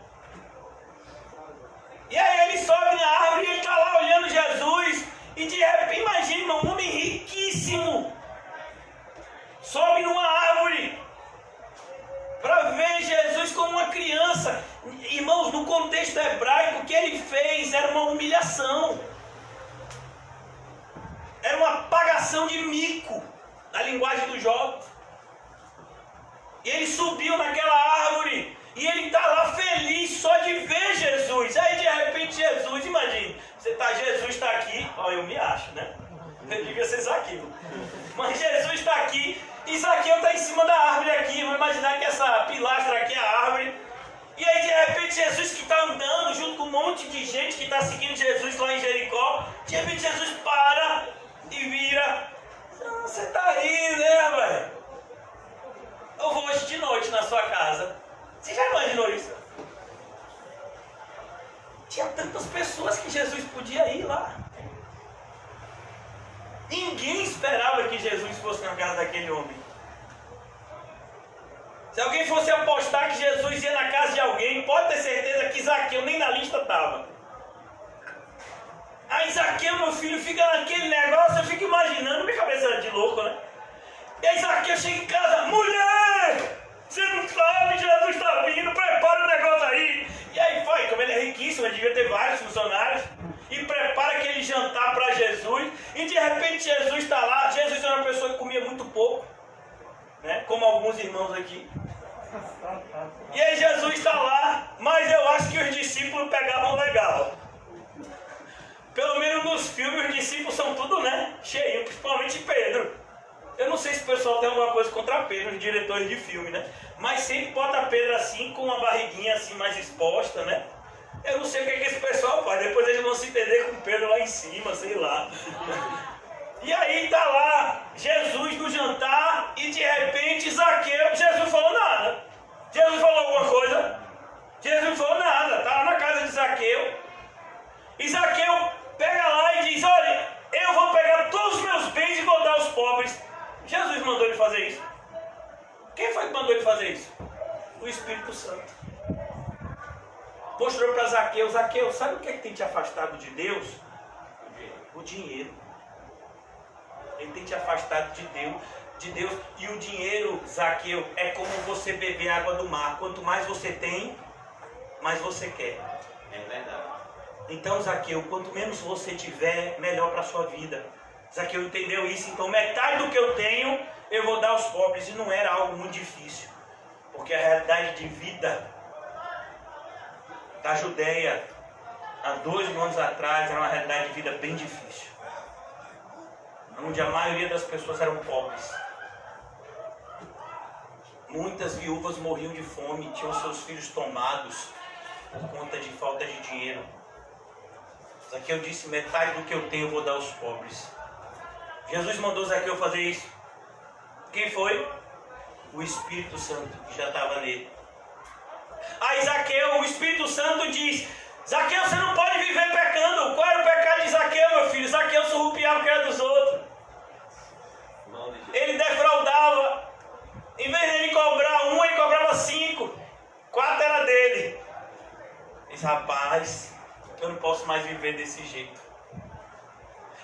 E aí ele sobe na árvore e ele está lá olhando Jesus. E de repente, imagina, um homem riquíssimo sobe numa árvore para ver Jesus como uma criança. Irmãos, no contexto hebraico, o que ele fez era uma humilhação. Era uma pagação de mico, na linguagem dos jovens. E ele subiu naquela árvore, e ele está lá feliz só de ver Jesus. Aí de repente Jesus, imagine, Jesus está aqui, ó, eu me acho, né? Eu devia ser Zaqueu. Mas Jesus está aqui, e Zaqueu está em cima da árvore aqui. Vamos imaginar que essa pilastra aqui é a árvore. E aí de repente Jesus que está andando junto com um monte de gente que está seguindo Jesus lá em Jericó. De repente Jesus para e vira: você está rindo, né, velho? Eu vou hoje de noite na sua casa. Você já imaginou isso? Tinha tantas pessoas que Jesus podia ir lá. Ninguém esperava que Jesus fosse na casa daquele homem. Se alguém fosse apostar que Jesus ia na casa de alguém, pode ter certeza que Zaqueu nem na lista estava. Aí Zaqueu, meu filho, fica naquele negócio, eu fico imaginando, minha cabeça era de louco, né? E aí Zaqueu chega em casa: mulher, você não sabe, Jesus está vindo, prepara o negócio aí. E aí foi, como ele é riquíssimo, ele devia ter vários funcionários, e prepara aquele jantar para Jesus, e de repente Jesus está lá. Jesus era uma pessoa que comia muito pouco, né? Como alguns irmãos aqui. E aí Jesus está lá, mas eu acho que os discípulos pegavam legal. Pelo menos nos filmes os discípulos são tudo, né, cheios, principalmente Pedro. Eu não sei se o pessoal tem alguma coisa contra Pedro, os diretores de filme, né? Mas sempre bota Pedro assim, com uma barriguinha assim mais exposta, né? Eu não sei o que esse pessoal faz, depois eles vão se entender com Pedro lá em cima, sei lá. E aí tá lá Jesus no jantar e de repente Zaqueu, Jesus falou nada. Jesus falou alguma coisa? Jesus não falou nada, tá lá na casa de Zaqueu. E Zaqueu pega lá e diz: olha, eu vou pegar todos os meus bens e vou dar aos pobres. Jesus mandou ele fazer isso. Quem foi que mandou ele fazer isso? O Espírito Santo. Mostrou para Zaqueu: Zaqueu, sabe o que é que tem te afastado de Deus? O dinheiro. Ele tem te afastado de Deus. E o dinheiro, Zaqueu, é como você beber água do mar. Quanto mais você tem, mais você quer. É verdade. Então, Zaqueu, quanto menos você tiver, melhor para a sua vida. Zaqueu entendeu isso. Então, metade do que eu tenho, eu vou dar aos pobres. E não era algo muito difícil. Porque a realidade de vida da Judéia, há 2.000 anos atrás, era uma realidade de vida bem difícil. Onde a maioria das pessoas eram pobres. Muitas viúvas morriam de fome, tinham seus filhos tomados por conta de falta de dinheiro. Zaqueu disse, metade do que eu tenho eu vou dar aos pobres. Jesus mandou Zaqueu fazer isso. Quem foi? O Espírito Santo, que já estava nele. Aí Zaqueu, o Espírito Santo diz, Zaqueu, você não pode viver pecando. Qual era o pecado de Zaqueu, meu filho? Zaqueu surrupiava o que era dos outros. Ele defraudava. Em vez de ele cobrar 1, ele cobrava 5. 4 era dele. Diz, rapaz, eu não posso mais viver desse jeito.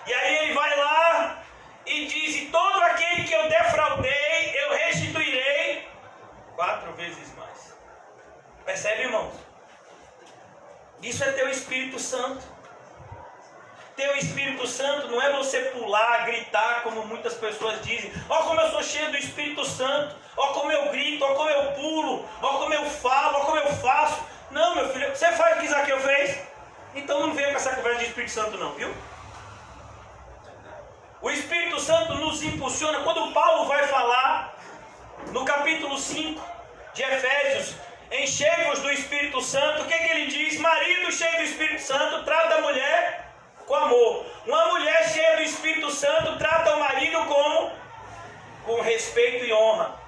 E aí ele vai lá e diz, e todo aquele que eu defraudei, eu restituirei 4 vezes mais. Percebe, irmãos? Isso é teu Espírito Santo. Teu Espírito Santo não é você pular, gritar, como muitas pessoas dizem. Ó como eu sou cheio do Espírito Santo. Ó como eu grito, ó como eu pulo, ó como eu falo, ó como eu faço. Não, meu filho, você faz o que Zaqueu fez? Então não venha com essa conversa de Espírito Santo não, viu? O Espírito Santo nos impulsiona. Quando Paulo vai falar, no capítulo 5 de Efésios, enchei-vos do Espírito Santo, o que ele diz? Marido cheio do Espírito Santo, trata a mulher com amor. Uma mulher cheia do Espírito Santo trata o marido como? Com respeito e honra.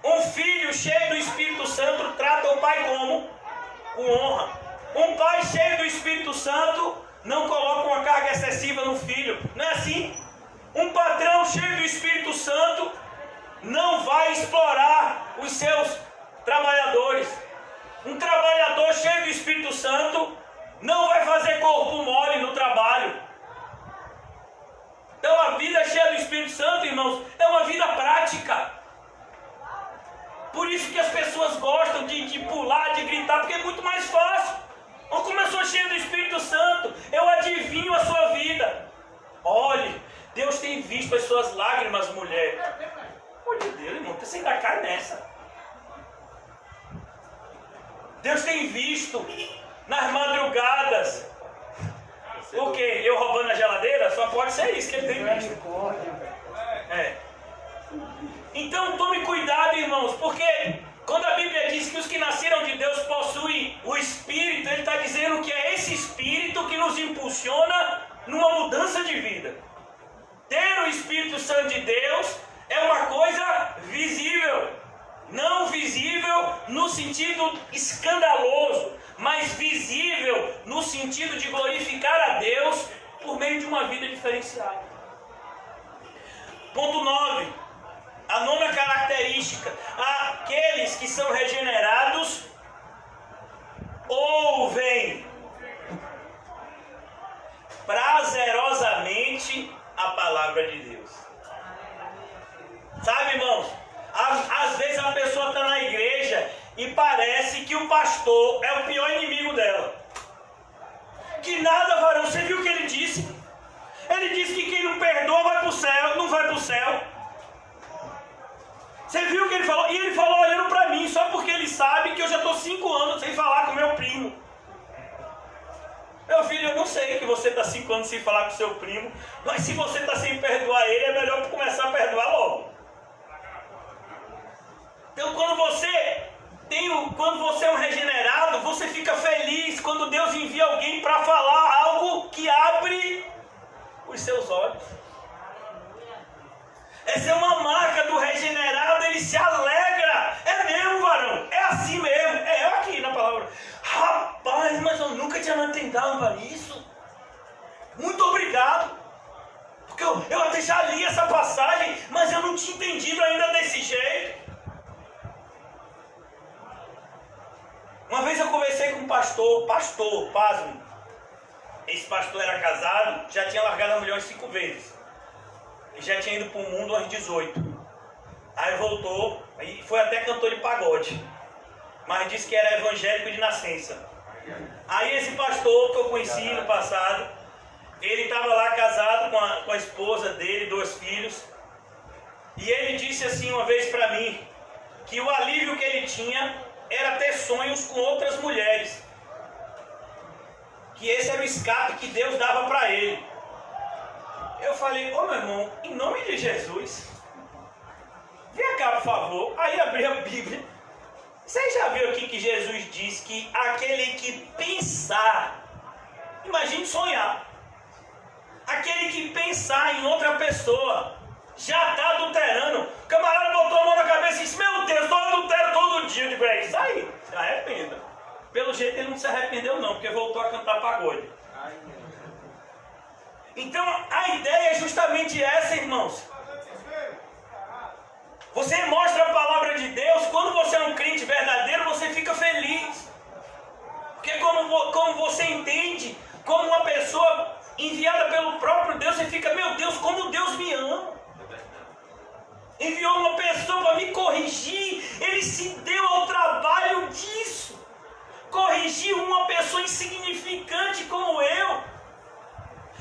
Um filho cheio do Espírito Santo trata o pai como? Com honra. Um pai cheio do Espírito Santo não coloca uma carga excessiva no filho. Não é assim? Um patrão cheio do Espírito Santo não vai explorar os seus trabalhadores. Um trabalhador cheio do Espírito Santo não vai fazer corpo mole no trabalho. Então a vida cheia do Espírito Santo, irmãos, é uma vida prática. Por isso que as pessoas gostam de pular, de gritar, porque é muito mais fácil. Ou como eu sou cheio do Espírito Santo, eu adivinho a sua vida. Olhe, Deus tem visto as suas lágrimas, mulher. Pelo amor de Deus, irmão, você ainda cai nessa. Deus tem visto nas madrugadas. O quê? Eu roubando a geladeira? Só pode ser isso que ele tem visto. É. Então tome cuidado, irmãos, porque quando a Bíblia diz que os que nasceram de Deus possuem o Espírito, ele está dizendo que é esse Espírito que nos impulsiona numa mudança de vida. Ter o Espírito Santo de Deus é uma coisa visível. Não visível no sentido escandaloso, mas visível no sentido de glorificar a Deus por meio de uma vida diferenciada. Ponto 9. A nona característica: aqueles que são regenerados ouvem prazerosamente a palavra de Deus. Sabe, irmãos? Às vezes a pessoa está na igreja e parece que o pastor é o pior inimigo dela. Que nada, varão, você viu o que ele disse? Ele disse que quem não perdoa vai para o céu, não vai para o céu. Você viu o que ele falou? E ele falou olhando para mim, só porque ele sabe que eu já estou 5 anos sem falar com meu primo. Meu filho, eu não sei que você está 5 anos sem falar com seu primo, mas se você está sem perdoar ele, é melhor começar a perdoar logo. Então quando você é um regenerado, você fica feliz quando Deus envia alguém para falar algo que abre os seus olhos. Essa é uma marca do regenerado, ele se alegra. É mesmo, varão, é assim mesmo. É aqui na palavra. Rapaz, mas eu nunca tinha me atentado para isso. Muito obrigado. Porque eu até já li essa passagem, mas eu não tinha entendido ainda desse jeito. Uma vez eu conversei com um pastor, pasme. Esse pastor era casado, já tinha largado a mulher 5 vezes. e já tinha ido para o mundo aos 18. Aí voltou, e foi até cantor de pagode, mas disse que era evangélico de nascença. Aí esse pastor que eu conheci no passado, ele estava lá casado com a esposa dele, 2 filhos, e ele disse assim uma vez para mim, que o alívio que ele tinha era ter sonhos com outras mulheres, que esse era o escape que Deus dava para ele. Eu falei, ô meu irmão, em nome de Jesus, vem cá por favor. Aí abri a Bíblia. Você já viu aqui que Jesus diz que aquele que pensar, imagine sonhar, aquele que pensar em outra pessoa, já está adulterando. O camarada botou a mão na cabeça e disse, meu Deus, eu adultero todo dia. Eu digo, é isso aí, se arrependa. Pelo jeito ele não se arrependeu não, porque voltou a cantar pagode. Então a ideia é justamente essa, irmãos. Você mostra a palavra de Deus, quando você é um crente verdadeiro, você fica feliz. Porque como você entende, como uma pessoa enviada pelo próprio Deus, você fica, meu Deus, como Deus me ama. Enviou uma pessoa para me corrigir, ele se deu ao trabalho disso. Corrigir uma pessoa insignificante como eu.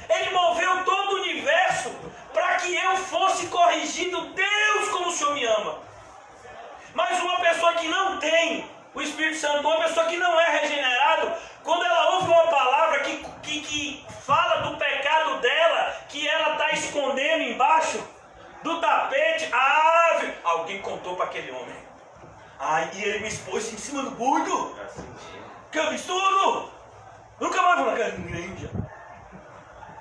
Ele moveu todo o universo para que eu fosse corrigido. Deus, como o Senhor me ama. Mas uma pessoa que não tem o Espírito Santo, uma pessoa que não é regenerado, quando ela ouve uma palavra que fala do pecado dela, que ela está escondendo embaixo do tapete, alguém contou para aquele homem. E ele me expôs em cima do burdo. Que absurdo! Nunca mais vou naquela igreja.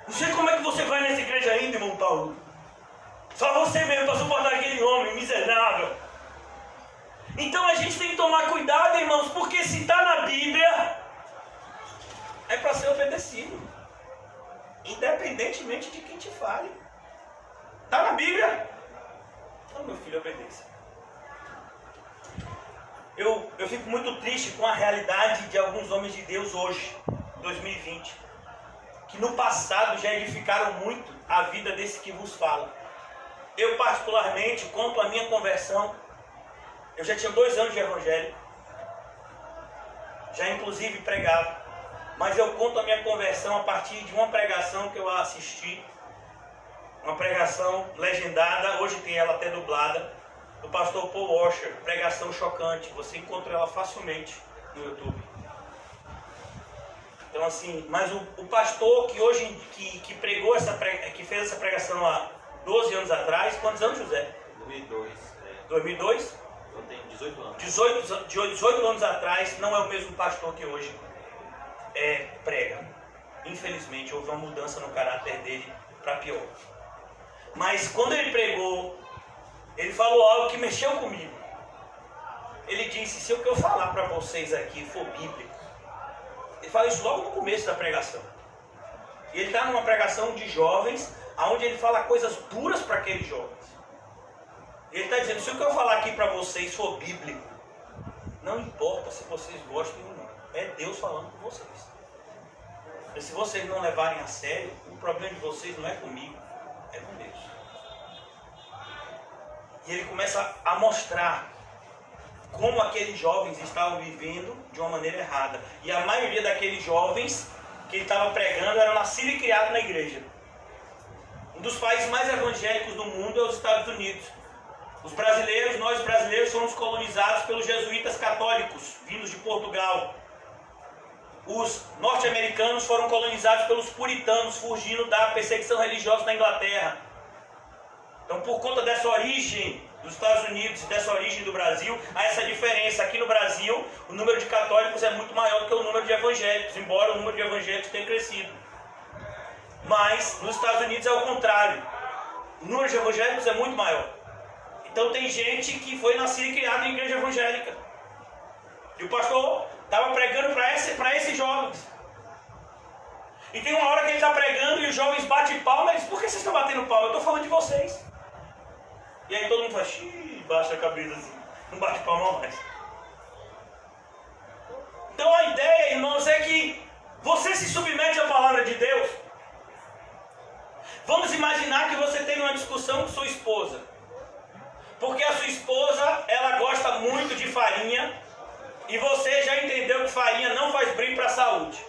Não sei como é que você vai nessa igreja ainda, irmão Paulo. Só você mesmo para suportar aquele homem miserável. Então a gente tem que tomar cuidado, irmãos, porque se está na Bíblia, é para ser obedecido. Independentemente de quem te fale. Está na Bíblia? Então, meu filho, obedeça. Eu fico muito triste com a realidade de alguns homens de Deus hoje, 2020. Que no passado já edificaram muito a vida desse que vos fala. Eu particularmente conto a minha conversão. Eu já tinha 2 anos de evangelho. Já inclusive pregava. Mas eu conto a minha conversão a partir de uma pregação que eu assisti. Uma pregação legendada, hoje tem ela até dublada, do pastor Paul Washer. Pregação chocante. Você encontra ela facilmente no YouTube. Então assim, mas o pastor que hoje que pregou que fez essa pregação há 12 anos atrás, quantos anos, José? 2002. 2002? Eu tenho 18 anos. 18 anos atrás, não é o mesmo pastor que hoje prega. Infelizmente houve uma mudança no caráter dele para pior. Mas quando ele pregou, ele falou algo que mexeu comigo. Ele disse, se o que eu falar para vocês aqui for bíblico, ele fala isso logo no começo da pregação. E ele está numa pregação de jovens, onde ele fala coisas duras para aqueles jovens. Ele está dizendo, se o que eu falar aqui para vocês for bíblico, não importa se vocês gostem ou não. É Deus falando com vocês. E se vocês não levarem a sério, o problema de vocês não é comigo, é com Deus. E ele começa a mostrar como aqueles jovens estavam vivendo de uma maneira errada. E a maioria daqueles jovens que ele estava pregando eram nascidos e criados na igreja. Um dos países mais evangélicos do mundo é os Estados Unidos. Nós brasileiros fomos colonizados pelos jesuítas católicos, vindos de Portugal. Os norte-americanos foram colonizados pelos puritanos, fugindo da perseguição religiosa na Inglaterra. Então, por conta dessa origem dos Estados Unidos e dessa origem do Brasil, há essa diferença. Aqui no Brasil, o número de católicos é muito maior do que o número de evangélicos, embora o número de evangélicos tenha crescido. Mas, nos Estados Unidos é o contrário. O número de evangélicos é muito maior. Então, tem gente que foi nascida e criada em igreja evangélica. E o pastor estava pregando para esses jovens. E tem uma hora que ele está pregando e os jovens batem palma. Ele diz, por que vocês estão batendo palma? Eu estou falando de vocês. E aí todo mundo faz, baixa a cabeça assim, não bate palma mais. Então a ideia, irmãos, é que você se submete à palavra de Deus. Vamos imaginar que você tem uma discussão discussão com sua esposa. Porque a sua esposa, ela gosta muito de farinha e você já entendeu que farinha não faz bem para a saúde.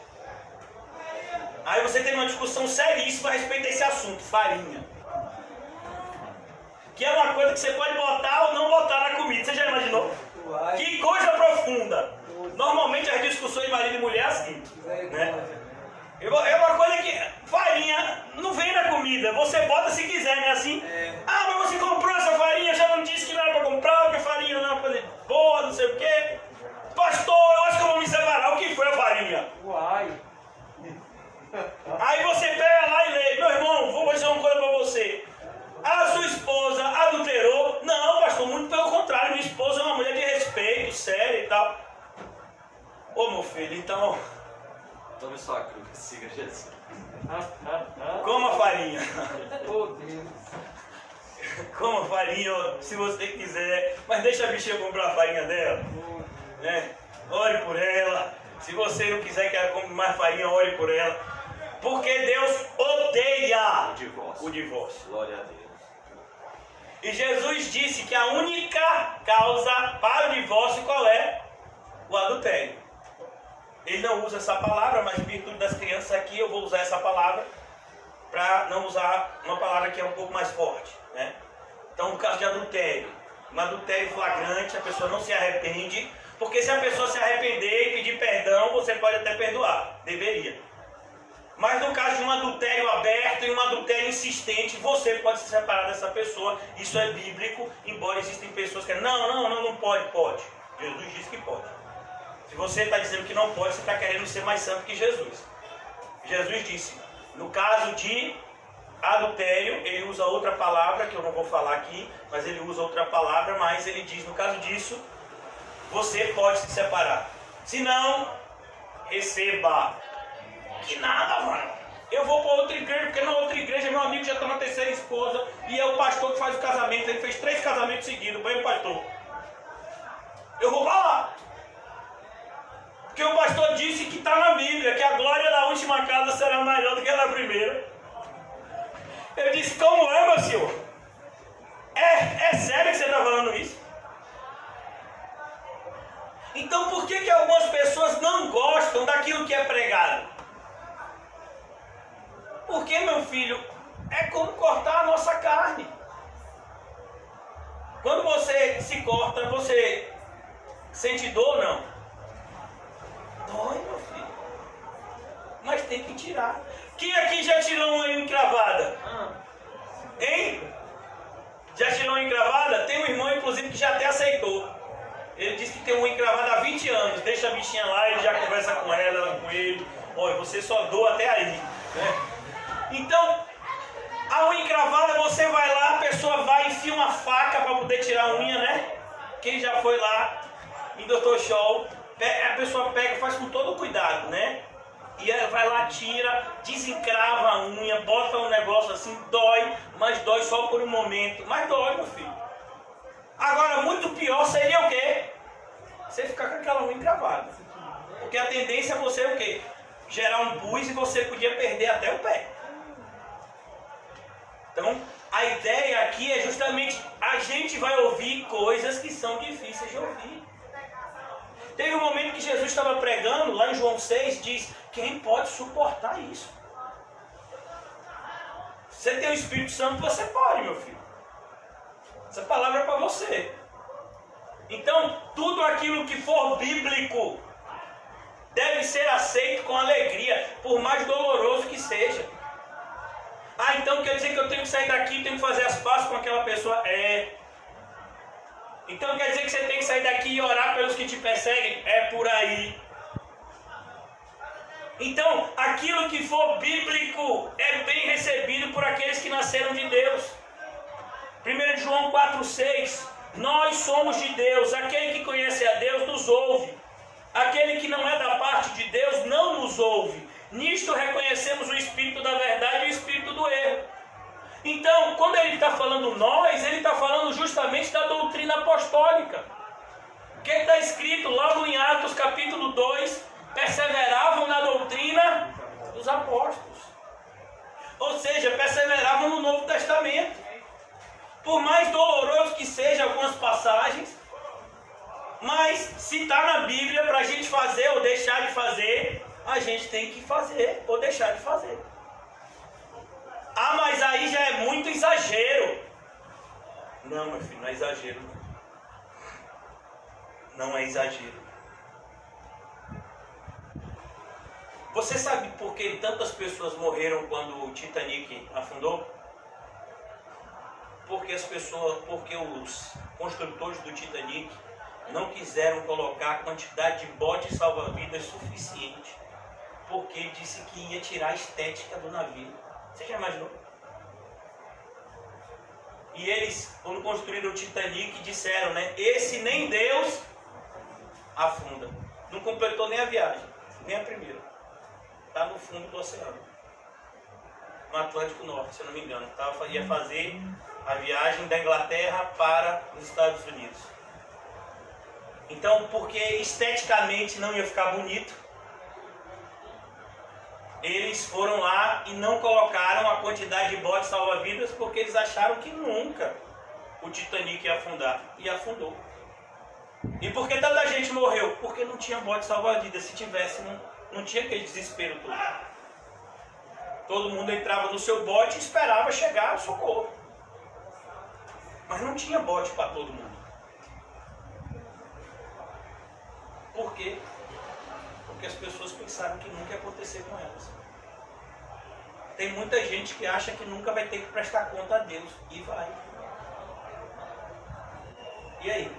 Aí você tem uma discussão seríssima a respeito desse assunto, farinha. Que é uma coisa que você pode botar ou não botar na comida. Você já imaginou? Que coisa profunda. Normalmente as discussões de marido e mulher é assim, né? É uma coisa que farinha não vem na comida. Você bota se quiser, né? Assim. Ah, mas você comprou essa farinha, já não disse que não era para comprar, porque farinha não é uma coisa boa, não sei o quê. Pastor, eu acho que eu vou me separar. O que foi a farinha? Aí você pega lá e lê. Meu irmão, vou dizer uma coisa para você. A sua esposa adulterou? Não, pastor, muito pelo contrário. Minha esposa é uma mulher de respeito, séria e tal. Ô, meu filho, então... Tome sua cruz, siga Jesus. Coma farinha. Oh, Deus. Coma farinha, se você quiser. Mas deixa a bichinha comprar a farinha dela. Né? Ore por ela. Se você não quiser que ela compre mais farinha, ore por ela. Porque Deus odeia o divórcio. Glória a Deus. E Jesus disse que a única causa para o divórcio qual é? O adultério. Ele não usa essa palavra, mas em virtude das crianças aqui eu vou usar essa palavra para não usar uma palavra que é um pouco mais forte, né? Então, no caso de adultério, um adultério flagrante, a pessoa não se arrepende, porque se a pessoa se arrepender e pedir perdão, você pode até perdoar, deveria. Mas no caso de um adultério aberto e um adultério insistente, você pode se separar dessa pessoa. Isso é bíblico, embora existem pessoas que não pode, pode. Jesus disse que pode. Se você está dizendo que não pode, você está querendo ser mais santo que Jesus. Jesus disse, no caso de adultério, ele usa outra palavra, que eu não vou falar aqui, mas ele usa outra palavra, mas ele diz, no caso disso, você pode se separar. Se não, receba. Que nada, mano. Eu vou para outra igreja, porque na outra igreja meu amigo já está na terceira esposa e é o pastor que faz o casamento. Ele fez 3 casamentos seguidos, bem pastor. Eu vou para lá. Porque o pastor disse que está na Bíblia, que a glória da última casa será maior do que a da primeira. Eu disse, como é, meu senhor? É sério que você está falando isso? Então por que algumas pessoas não gostam daquilo que é pregado? Porque, meu filho, é como cortar a nossa carne. Quando você se corta, você sente dor ou não? Dói, meu filho. Mas tem que tirar. Quem aqui já tirou uma encravada? Hein? Já tirou uma encravada? Tem um irmão, inclusive, que já até aceitou. Ele disse que tem uma encravada há 20 anos. Deixa a bichinha lá, ele já conversa com ela, com ele. Olha, você só doa até aí, né? Então, a unha encravada, você vai lá, a pessoa vai e enfia uma faca para poder tirar a unha, né? Quem já foi lá em Dr. Scholl, a pessoa pega, faz com todo cuidado, né? E ela vai lá, tira, desencrava a unha, bota um negócio assim, dói, mas dói só por um momento. Mas dói, meu filho. Agora, muito pior seria o quê? Você ficar com aquela unha encravada. Porque a tendência é você o quê? Gerar um pus e você podia perder até o pé. Então, a ideia aqui é justamente a gente vai ouvir coisas que são difíceis de ouvir. Teve um momento que Jesus estava pregando, lá em João 6, diz, quem pode suportar isso? Você tem o Espírito Santo, você pode, meu filho. Essa palavra é para você. Então, tudo aquilo que for bíblico deve ser aceito com alegria, por mais doloroso que seja. Ah, então quer dizer que eu tenho que sair daqui e tenho que fazer as pazes com aquela pessoa? É. Então quer dizer que você tem que sair daqui e orar pelos que te perseguem? É por aí. Então, aquilo que for bíblico é bem recebido por aqueles que nasceram de Deus. 1 João 4,6. Nós somos de Deus. Aquele que conhece a Deus nos ouve. Aquele que não é da parte de Deus não nos ouve. Nisto reconhecemos o espírito da verdade e o espírito do erro. Então, quando ele está falando nós, ele está falando justamente da doutrina apostólica. O que está escrito logo em Atos capítulo 2? Perseveravam na doutrina dos apóstolos. Ou seja, perseveravam no Novo Testamento. Por mais doloroso que seja algumas passagens, mas se está na Bíblia para a gente fazer ou deixar de fazer, a gente tem que fazer ou deixar de fazer. Ah, mas aí já é muito exagero. Não, meu filho, não é exagero. Não é exagero. Você sabe por que tantas pessoas morreram quando o Titanic afundou? Porque os construtores do Titanic não quiseram colocar a quantidade de botes salva-vidas suficiente, porque disse que ia tirar a estética do navio. Você já imaginou? E eles, quando construíram o Titanic, disseram, né? Esse nem Deus afunda. Não completou nem a viagem, nem a primeira. Está no fundo do oceano, no Atlântico Norte, se eu não me engano. Ia fazer a viagem da Inglaterra para os Estados Unidos. Então, porque esteticamente não ia ficar bonito, eles foram lá e não colocaram a quantidade de botes salva-vidas, porque eles acharam que nunca o Titanic ia afundar. E afundou. E por que tanta gente morreu? Porque não tinha bote salva-vidas. Se tivesse, não tinha aquele desespero todo. Todo mundo entrava no seu bote e esperava chegar o socorro. Mas não tinha bote para todo mundo. Por quê? Porque as pessoas pensaram que nunca ia acontecer com elas. Tem muita gente que acha que nunca vai ter que prestar conta a Deus. E vai. E aí?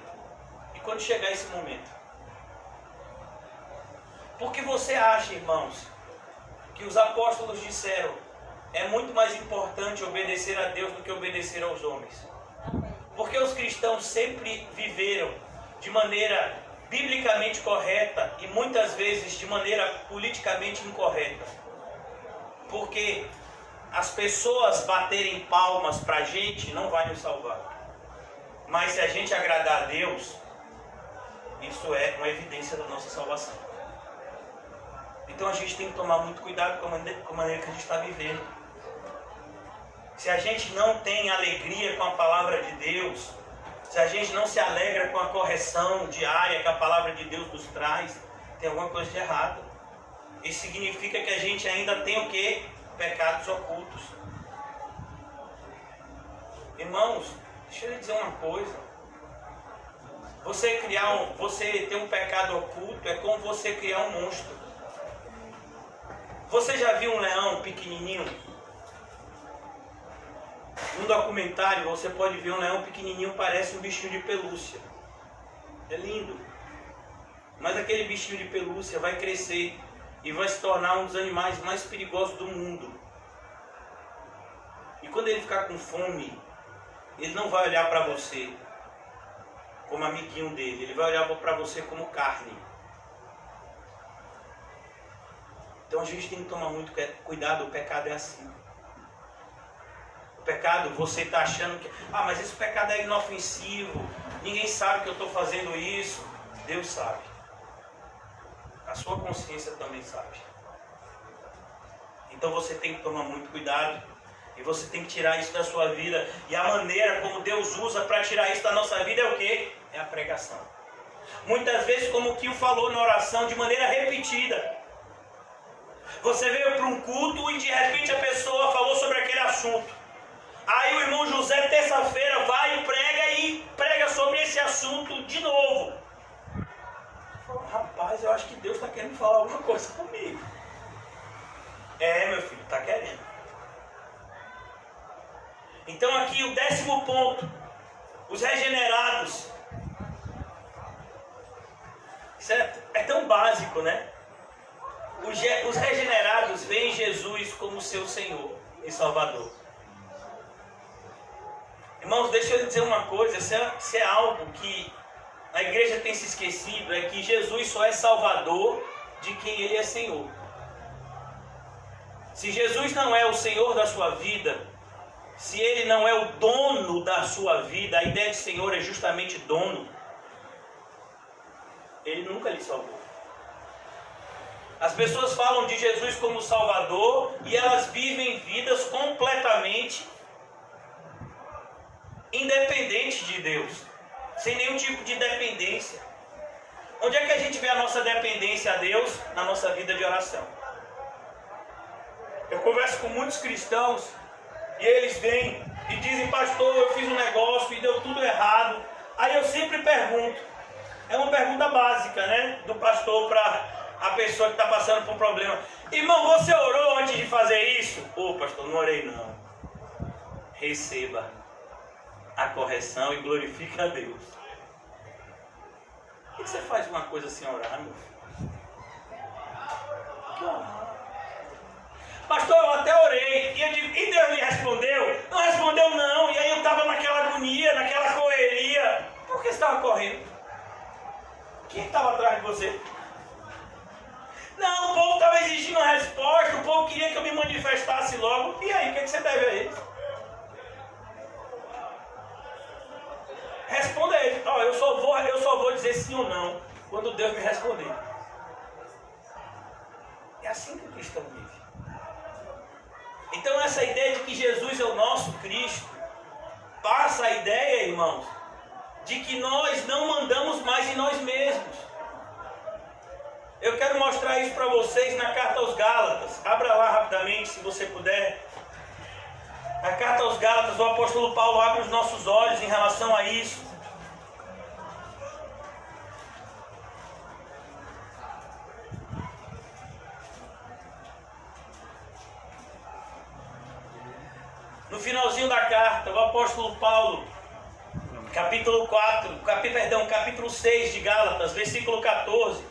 E quando chegar esse momento? Porque você acha, irmãos, que os apóstolos disseram: é muito mais importante obedecer a Deus do que obedecer aos homens? Porque os cristãos sempre viveram de maneira biblicamente correta e muitas vezes de maneira politicamente incorreta. Porque as pessoas baterem palmas para a gente não vai nos salvar. Mas se a gente agradar a Deus, isso é uma evidência da nossa salvação. Então a gente tem que tomar muito cuidado com a maneira que a gente está vivendo. Se a gente não tem alegria com a palavra de Deus, se a gente não se alegra com a correção diária que a palavra de Deus nos traz, tem alguma coisa de errado. Isso significa que a gente ainda tem o quê? Pecados ocultos. Irmãos, deixa eu lhe dizer uma coisa. Você ter um pecado oculto é como você criar um monstro. Você já viu um leão pequenininho? Num documentário você pode ver um leão pequenininho, parece um bichinho de pelúcia. É lindo. Mas aquele bichinho de pelúcia vai crescer e vai se tornar um dos animais mais perigosos do mundo. E quando ele ficar com fome, ele não vai olhar para você como amiguinho dele, ele vai olhar para você como carne. Então a gente tem que tomar muito cuidado, o pecado é assim. O pecado, você está achando que, mas esse pecado é inofensivo, ninguém sabe que eu estou fazendo isso. Deus sabe. A sua consciência também sabe. Então você tem que tomar muito cuidado. E você tem que tirar isso da sua vida. E a maneira como Deus usa para tirar isso da nossa vida é o quê? É a pregação. Muitas vezes, como o Kio falou na oração, de maneira repetida. Você veio para um culto e de repente a pessoa falou sobre aquele assunto. Aí o irmão José, terça-feira, vai e prega sobre esse assunto de novo. Rapaz, eu acho que Deus está querendo falar alguma coisa comigo. É, meu filho, está querendo. Então aqui o 10º ponto. Os regenerados. Isso é tão básico, né? Os regenerados veem Jesus como seu Senhor e Salvador. Irmãos, deixa eu lhe dizer uma coisa. Se é algo que a igreja tem se esquecido, é que Jesus só é Salvador de quem Ele é Senhor. Se Jesus não é o Senhor da sua vida, se Ele não é o dono da sua vida, a ideia de Senhor é justamente dono, Ele nunca lhe salvou. As pessoas falam de Jesus como Salvador e elas vivem vidas completamente independente de Deus, sem nenhum tipo de dependência. Onde é que a gente vê a nossa dependência a Deus? Na nossa vida de oração. Eu converso com muitos cristãos e eles vêm e dizem: pastor, eu fiz um negócio e deu tudo errado. Aí eu sempre pergunto, é uma pergunta básica, né, do pastor para a pessoa que está passando por um problema: irmão, você orou antes de fazer isso? Ô pastor, não orei não. Receba a correção e glorifique a Deus. Por que você faz uma coisa sem orar, meu filho? Pastor, eu até orei. E eu digo: e Deus me respondeu? Não respondeu não. E aí eu estava naquela agonia, naquela correria. Por que você estava correndo? Quem estava atrás de você? Não, o povo estava exigindo uma resposta. O povo queria que eu me manifestasse logo. E aí, o que você deve a eles? Responda a ele: oh, eu só vou dizer sim ou não quando Deus me responder. É assim que o cristão vive. Então essa ideia de que Jesus é o nosso Cristo passa a ideia, irmãos, de que nós não mandamos mais em nós mesmos. Eu quero mostrar isso para vocês na carta aos Gálatas. Abra lá rapidamente, se você puder. A carta aos Gálatas, o apóstolo Paulo abre os nossos olhos em relação a isso. No finalzinho da carta, o apóstolo Paulo, capítulo 6 de Gálatas, versículo 14: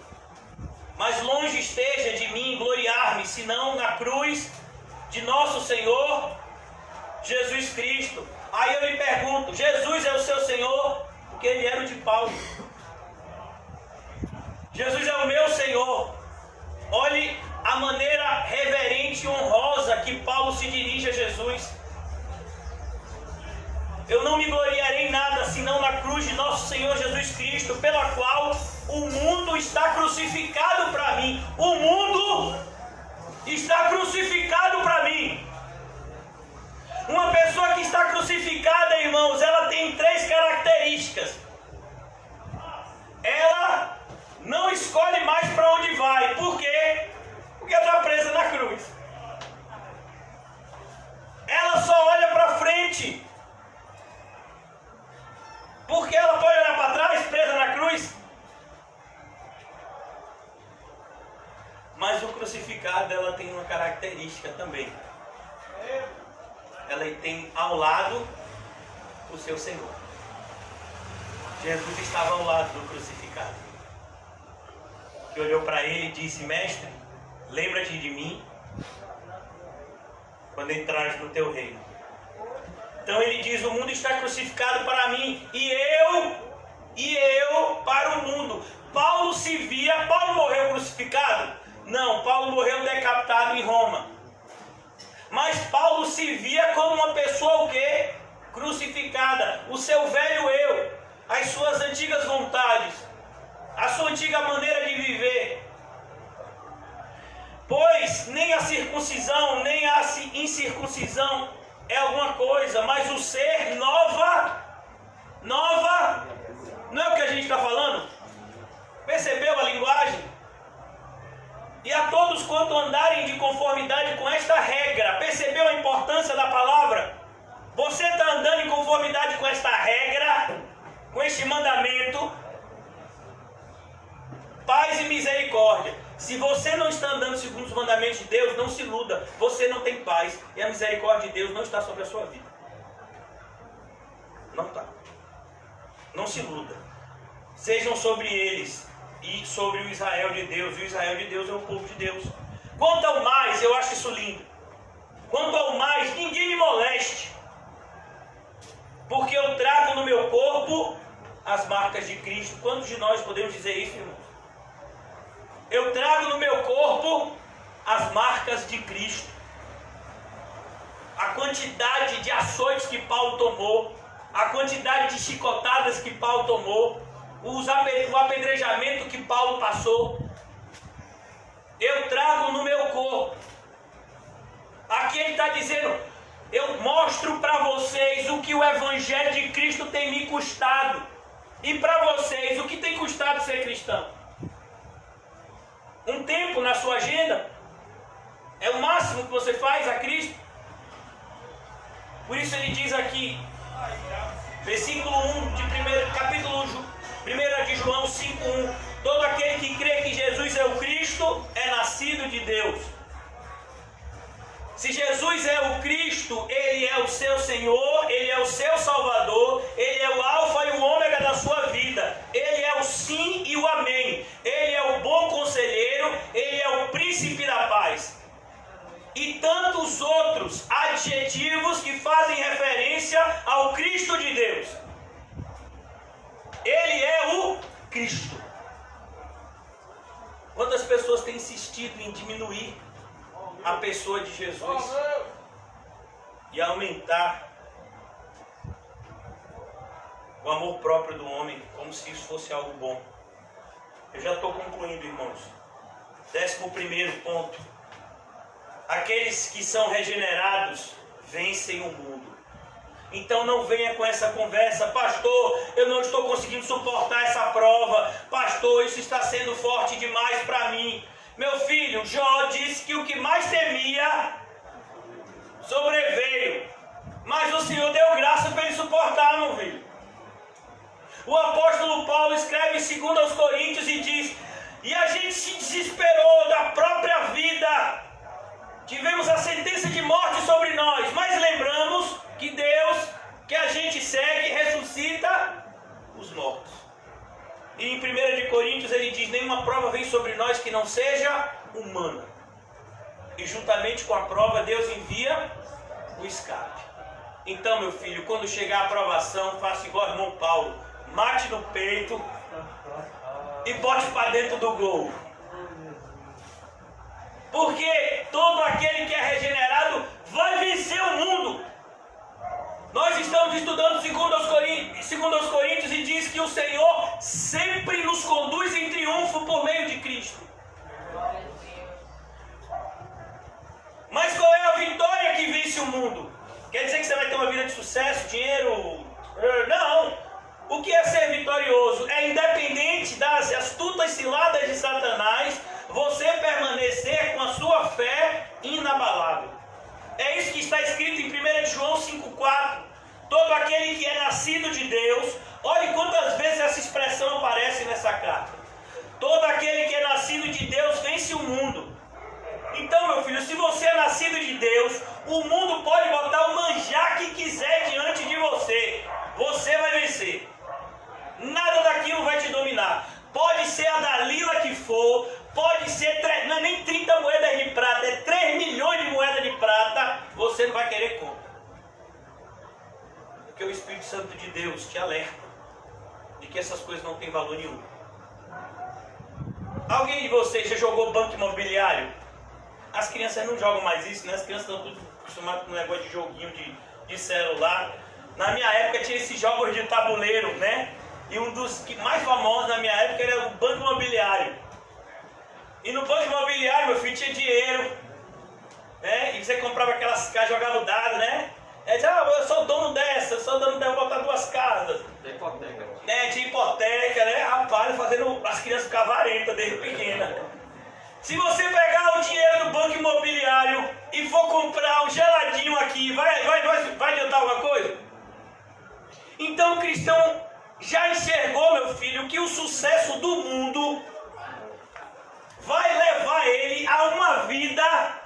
mas longe esteja de mim gloriar-me, senão na cruz de nosso Senhor Jesus Cristo. Aí eu lhe pergunto: Jesus é o seu Senhor? Porque ele era o de Paulo. Jesus é o meu Senhor. Olhe a maneira reverente e honrosa que Paulo se dirige a Jesus. Eu não me gloriarei em nada, senão na cruz de nosso Senhor Jesus Cristo, pela qual o mundo está crucificado para mim. O mundo está crucificado para mim. Uma pessoa que está crucificada, irmãos, ela tem 3 características. Ela não escolhe mais para onde vai. Por quê? Porque ela está presa na cruz. Ela só olha para frente. Porque ela pode olhar para trás, presa na cruz. Mas o crucificado, ela tem uma característica também. Ela tem ao lado o seu Senhor. Jesus estava ao lado do crucificado, que olhou para ele e disse: mestre, lembra-te de mim quando entrares no teu reino. Então ele diz: o mundo está crucificado para mim e eu para o mundo. Paulo morreu crucificado? Não, Paulo morreu decapitado em Roma. Mas Paulo se via como uma pessoa o quê? Crucificada. O seu velho eu, as suas antigas vontades, a sua antiga maneira de viver. Pois nem a circuncisão, nem a incircuncisão é alguma coisa, mas o ser nova, não é o que a gente está falando? Percebeu a linguagem? E a todos quanto andarem de conformidade com esta regra, percebeu a importância da palavra? Você está andando em conformidade com esta regra, com este mandamento? Paz e misericórdia. Se você não está andando segundo os mandamentos de Deus, não se iluda. Você não tem paz e a misericórdia de Deus não está sobre a sua vida. Não está. Não se iluda. Sejam sobre eles e sobre o Israel de Deus. E o Israel de Deus é o povo de Deus. Quanto ao mais, eu acho isso lindo. Quanto ao mais, ninguém me moleste, porque eu trago no meu corpo as marcas de Cristo. Quantos de nós podemos dizer isso, irmãos? Eu trago no meu corpo as marcas de Cristo. A quantidade de açoites que Paulo tomou, a quantidade de chicotadas que Paulo tomou, o apedrejamento que Paulo passou, eu trago no meu corpo. Aqui ele está dizendo: eu mostro mostro para vocês o que o Evangelho de Cristo tem me custado. E para vocês, o que tem custado ser cristão? Um tempo na sua agenda? É o máximo que você faz a Cristo? Por isso ele diz aqui, versículo 1 de capítulo 1 de João 5:1: todo aquele que crê que Jesus é o Cristo é nascido de Deus. Se Jesus é o Cristo, Ele é o seu Senhor, Ele é o seu Salvador, Ele é o Alfa e o Ômega da sua vida, Ele é o sim e o amém, Ele é o bom conselheiro, Ele é o príncipe da paz. E tantos outros adjetivos que fazem referência ao Cristo de Deus. Ele é o Cristo. Quantas pessoas têm insistido em diminuir a pessoa de Jesus e aumentar o amor próprio do homem, como se isso fosse algo bom? Eu já estou concluindo, irmãos. 11º ponto: aqueles que são regenerados vencem o mundo. Então não venha com essa conversa: pastor, eu não estou conseguindo suportar essa prova, pastor, isso está sendo forte demais para mim. Meu filho, Jó disse que o que mais temia sobreveio, mas o Senhor deu graça para ele suportar, meu filho. O apóstolo Paulo escreve em 2 aos Coríntios e diz: e a gente se desesperou da própria vida, tivemos a sentença de morte sobre nós, mas lembramos que Deus, que a gente segue, ressuscita os mortos. E em 1 de Coríntios ele diz: nenhuma prova vem sobre nós que não seja humana. E juntamente com a prova Deus envia o escape. Então, meu filho, quando chegar a aprovação, faça igual o irmão Paulo: mate no peito e bote para dentro do gol. Porque todo aquele que é regenerado vai vencer o mundo. Nós estamos estudando 2 aos Coríntios e diz que o Senhor sempre nos conduz em triunfo por meio de Cristo. Mas qual é a vitória que vence o mundo? Quer dizer que você vai ter uma vida de sucesso, dinheiro? Não. O que é ser vitorioso? É, independente das astutas ciladas de Satanás, você permanecer com a sua fé inabalável. É isso que está escrito em 1 João 5,4. Todo aquele que é nascido de Deus, olhe quantas vezes essa expressão aparece nessa carta. Todo aquele que é nascido de Deus vence o mundo. Então, meu filho, se você é nascido de Deus, o mundo pode botar o manjar que quiser diante de você. Você vai vencer. Nada daquilo vai te dominar. Pode ser a Dalila que for, pode ser, não é nem 30 moedas de prata, é 3 milhões de moedas de prata, você não vai querer comprar. Porque o Espírito Santo de Deus te alerta de que essas coisas não têm valor nenhum. Alguém de vocês já jogou banco imobiliário? As crianças não jogam mais isso, né? As crianças estão tudo acostumadas com um negócio de joguinho de celular. Na minha época tinha esses jogos de tabuleiro, né? E um dos que mais famosos na minha época era o banco imobiliário. E no banco imobiliário, meu filho, tinha dinheiro, né? E você comprava aquelas casas, jogava o dado, né? É, eu sou dono dessa, vou botar 2 casas. Da hipoteca. Né, de hipoteca, né? Rapaz, fazendo as crianças ficar varentas desde pequena. Se você pegar o dinheiro do banco imobiliário e for comprar um geladinho aqui, vai adiantar alguma coisa? Então o cristão já enxergou, meu filho, que o sucesso do mundo vai levar ele a uma vida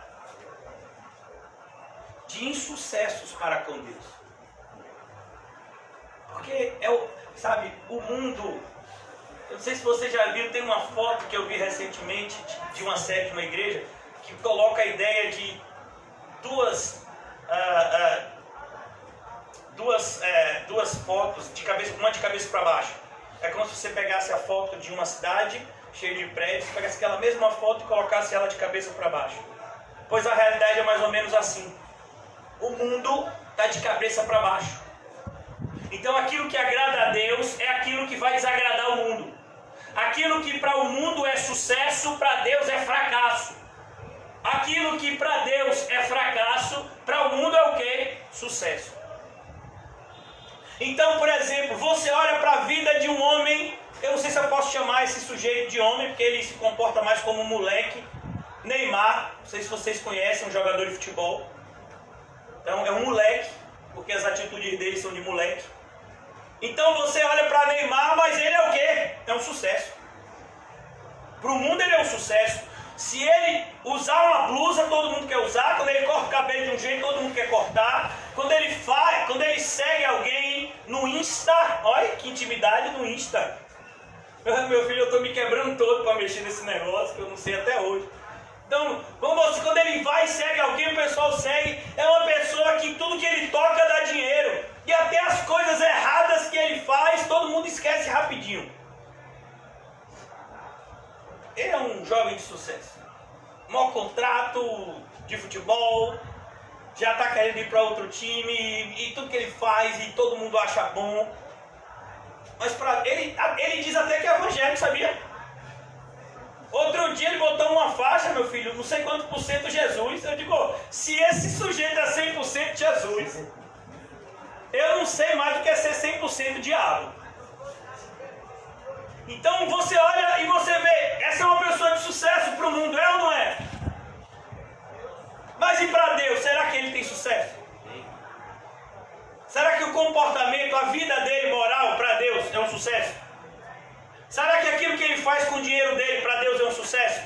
de insucessos para com Deus. Porque sabe, o mundo, eu não sei se você já viu, tem uma foto que eu vi recentemente de uma série de uma igreja que coloca a ideia de duas fotos de cabeça, uma de cabeça para baixo. É como se você pegasse a foto de uma cidade cheia de prédios, pegasse aquela mesma foto e colocasse ela de cabeça para baixo. Pois a realidade é mais ou menos assim. O mundo está de cabeça para baixo. Então aquilo que agrada a Deus é aquilo que vai desagradar o mundo. Aquilo que para o mundo é sucesso, para Deus é fracasso. Aquilo que para Deus é fracasso, para o mundo é o quê? Sucesso. Então, por exemplo, você olha para a vida de um homem, eu não sei se eu posso chamar esse sujeito de homem, porque ele se comporta mais como um moleque. Neymar, não sei se vocês conhecem, um jogador de futebol. Então, é um moleque, porque as atitudes dele são de moleque. Então, você olha para Neymar, mas ele é o quê? É um sucesso. Para o mundo ele é um sucesso. Se ele usar uma blusa, todo mundo quer usar. Quando ele corta o cabelo de um jeito, todo mundo quer cortar. Quando ele segue alguém no Insta, olha que intimidade no Insta. Meu filho, eu estou me quebrando todo para mexer nesse negócio, que eu não sei até hoje. Então, quando ele vai e segue alguém, o pessoal segue. É uma pessoa que tudo que ele toca dá dinheiro. E até as coisas erradas que ele faz, todo mundo esquece rapidinho. Ele é um jovem de sucesso. Maior contrato de futebol, já está querendo ir para outro time, e tudo que ele faz, e todo mundo acha bom. Mas ele diz até que é evangélico, sabia? Outro dia ele botou uma faixa, meu filho, não sei quanto por cento Jesus. Eu digo, se esse sujeito é 100% Jesus, eu não sei mais do que é ser 100% diabo. Então você olha e você vê, essa é uma pessoa de sucesso para o mundo, é ou não é? Mas e para Deus, será que ele tem sucesso? Será que o comportamento, a vida dele moral para Deus é um sucesso? Será que aquilo que ele faz com o dinheiro dele para Deus é um sucesso?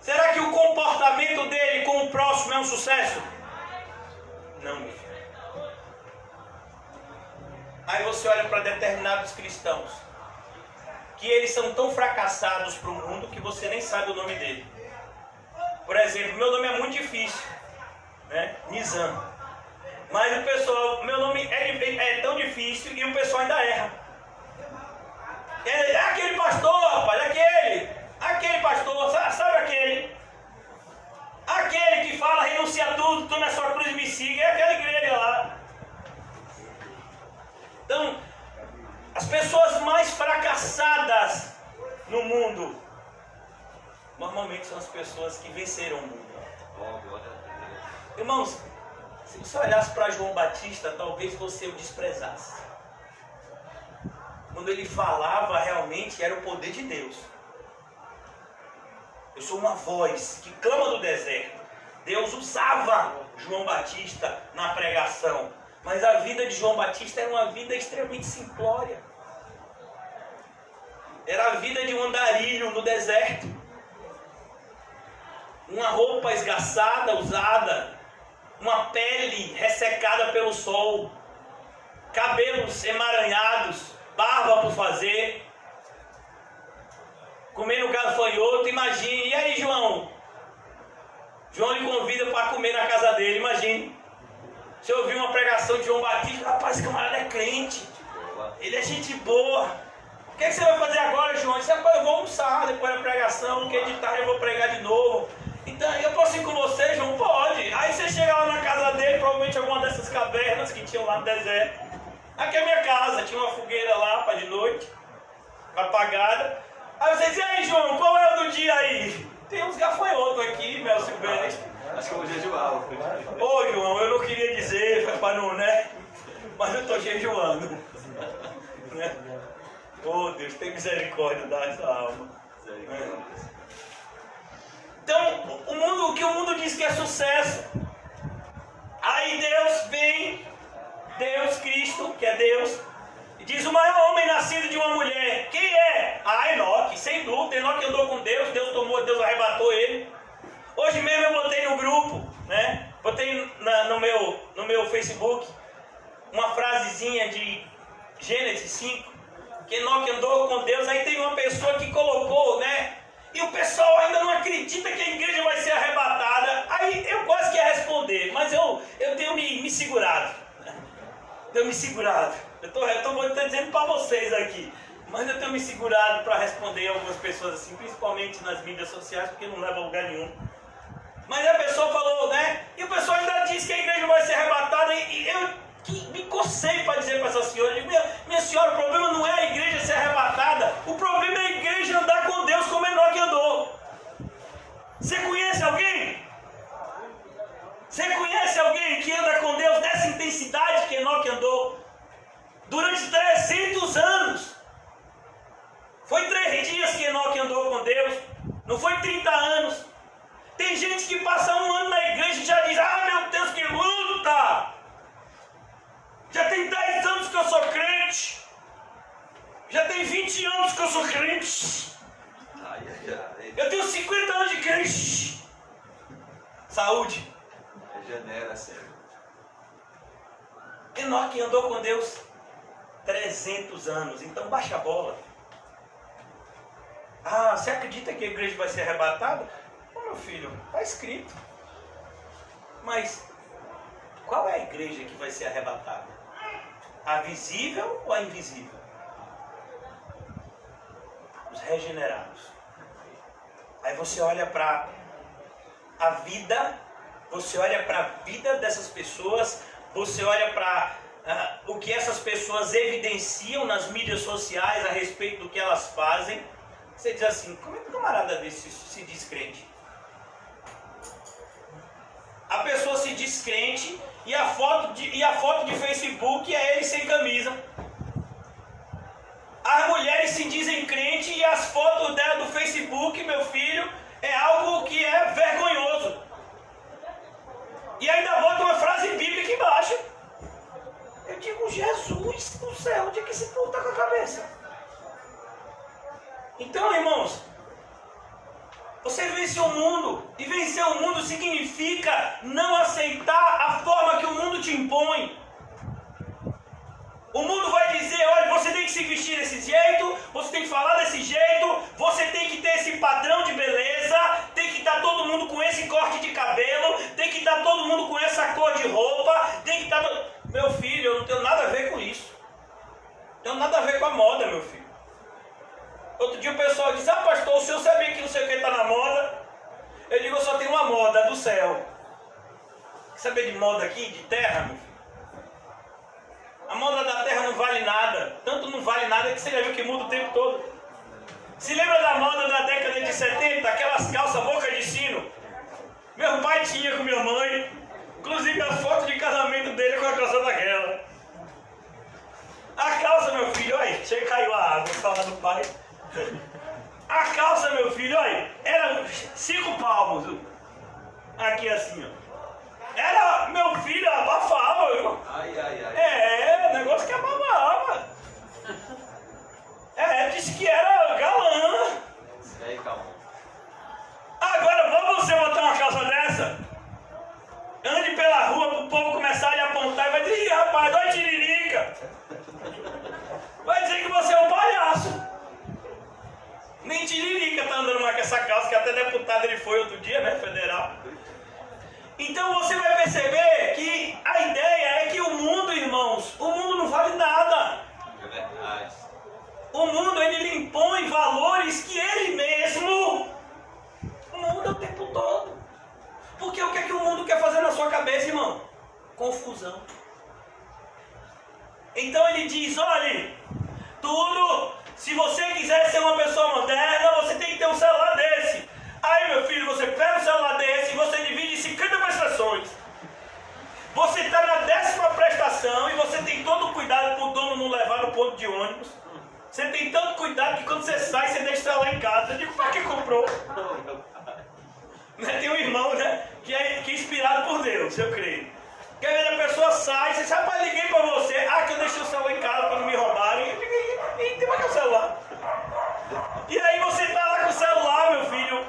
Será que o comportamento dele com o próximo é um sucesso? Não, meu filho. Aí você olha para determinados cristãos, que eles são tão fracassados para o mundo que você nem sabe o nome dele. Por exemplo, meu nome é muito difícil, né? Nizam. Mas o pessoal, meu nome é tão difícil e o pessoal ainda erra. É aquele pastor, rapaz, aquele pastor, sabe aquele? Aquele que fala, renuncia a tudo, tome a sua cruz e me siga, é aquela igreja lá. Então, as pessoas mais fracassadas no mundo, normalmente são as pessoas que venceram o mundo. Irmãos, se você olhasse para João Batista, talvez você o desprezasse. Quando ele falava, realmente era o poder de Deus. Eu sou uma voz que clama do deserto. Deus usava João Batista na pregação. Mas a vida de João Batista era uma vida extremamente simplória. Era a vida de um andarilho no deserto. Uma roupa esgaçada, usada. Uma pele ressecada pelo sol. Cabelos emaranhados. Barba por fazer. Comendo gafanhoto, imagine. E aí, João? João lhe convida para comer na casa dele, imagine. Você ouviu uma pregação de João Batista, rapaz, esse camarada é crente, ele é gente boa. O que você vai fazer agora, João? Ele disse, rapaz, eu vou almoçar depois da pregação, porque de tarde eu vou pregar de novo. Então, eu posso ir com você, João? Pode. Aí você chega lá na casa dele, provavelmente alguma dessas cavernas que tinham lá no deserto. Aqui é a minha casa, tinha uma fogueira lá para de noite, apagada. Aí você diz, e aí, João, qual é o do dia aí? Tem uns gafanhotos aqui, Mel Silvestre. Acho que eu vou jejuar. Ô, João, eu não queria dizer, para não, né? Mas eu estou jejuando. Né? Oh, Deus, tem misericórdia dessa alma. Então, o que o mundo diz que é sucesso. Aí Deus vem, Deus, Cristo, que é Deus, e diz, o maior homem nascido de uma mulher. Quem é? Enoque, sem dúvida. Enoque andou com Deus, Deus arrebatou ele. Hoje mesmo eu botei no grupo, né? Botei no meu Facebook uma frasezinha de Gênesis 5, que Enoque andou com Deus. Aí tem uma pessoa que colocou, né? E o pessoal ainda não acredita que a igreja vai ser arrebatada. Aí eu quase que ia responder, mas eu tenho me segurado. Tenho me segurado. Eu estou dizendo para vocês aqui, mas eu tenho me segurado para responder algumas pessoas assim, principalmente nas mídias sociais, porque não leva a lugar nenhum. Mas a pessoa falou, né? E o pessoal ainda diz que a igreja vai ser arrebatada. E eu me cocei para dizer para essa senhora, minha senhora, o problema não é a igreja ser arrebatada, o problema é a igreja andar com Deus como Enoque andou. Você conhece durante 300 anos. Foi 3 dias que Enoque andou com Deus, não foi 30 anos. Tem gente que passa 1 ano na igreja e já diz, ah, meu Deus, que luta! Já tem 10 anos que eu sou crente. Já tem 20 anos que eu sou crente. Eu tenho 50 anos de crente. Saúde. Regenera, sério. Enoque andou com Deus 300 anos. Então baixa a bola. Ah, você acredita que a igreja vai ser arrebatada? Ô, meu filho, está escrito. Mas qual é a igreja que vai ser arrebatada? A visível ou a invisível? Os regenerados. Aí você olha para a vida, você olha para a vida dessas pessoas, você olha para o que essas pessoas evidenciam nas mídias sociais a respeito do que elas fazem. Você diz assim, como é que um camarada desse se diz crente? A pessoa se diz crente e a foto de Facebook é ele sem camisa. As mulheres se dizem crente e as fotos dela do Facebook, meu filho, é algo que é vergonhoso. E ainda bota uma frase bíblica embaixo. Eu digo, Jesus do céu, onde é que esse povo está com a cabeça? Então, irmãos, você venceu o mundo. E vencer o mundo significa não aceitar a forma que o mundo te impõe. O mundo vai dizer, olha, você tem que se vestir desse jeito, você tem que falar desse jeito, você tem que ter esse padrão de beleza, tem que estar todo mundo com esse corte de cabelo, tem que estar todo mundo com essa cor de roupa, tem que estar... Meu filho, eu não tenho nada a ver com isso. Não tenho nada a ver com a moda, meu filho. Outro dia o pessoal diz, ah, pastor, o senhor sabia que não sei o que está na moda? Eu digo, eu só tenho uma moda, do céu. Quer saber de moda aqui, de terra, meu filho? A moda da terra não vale nada. Tanto não vale nada que você já viu que muda o tempo todo. Se lembra da moda da década de 70? Aquelas calças boca de sino? Meu pai tinha com minha mãe. Inclusive a foto de casamento dele com a calça daquela. A calça, meu filho, olha, chega, caiu a água, falar do pai. A calça, meu filho, olha, era 5 palmos. Aqui assim, ó. Era, meu filho, abafava. Negócio que abafava. Disse que era galã. Agora, vamos você botar uma calça dessa? Ande pela rua pro povo começar a lhe apontar e vai dizer, ih, rapaz, olha tiririca. Vai dizer que você é um palhaço. Nem tiririca tá andando mais com essa calça, que até deputado ele foi outro dia, né, federal. Então você vai perceber que a ideia é que o mundo, irmãos, o mundo não vale nada. É verdade. O mundo, ele lhe impõe valores que ele mesmo muda o tempo todo. Porque o que é que o mundo quer fazer na sua cabeça, irmão? Confusão. Então ele diz, olha, se você quiser ser uma pessoa moderna, você tem que ter um celular desse. Aí, meu filho, você pega um celular desse e você divide em 50 prestações. Você está na 10ª prestação e você tem todo o cuidado para o dono não levar no ponto de ônibus. Você tem tanto cuidado que quando você sai, você deixa o celular em casa. Eu digo, para que comprou? Tem um irmão, né, que é inspirado por Deus, eu creio. Quer ver, a pessoa sai, você sabe, pai, liguei para você. Ah, que eu deixei o celular em casa para não me roubarem. Eu digo, e tem mais o celular. E aí você está lá com o celular, meu filho.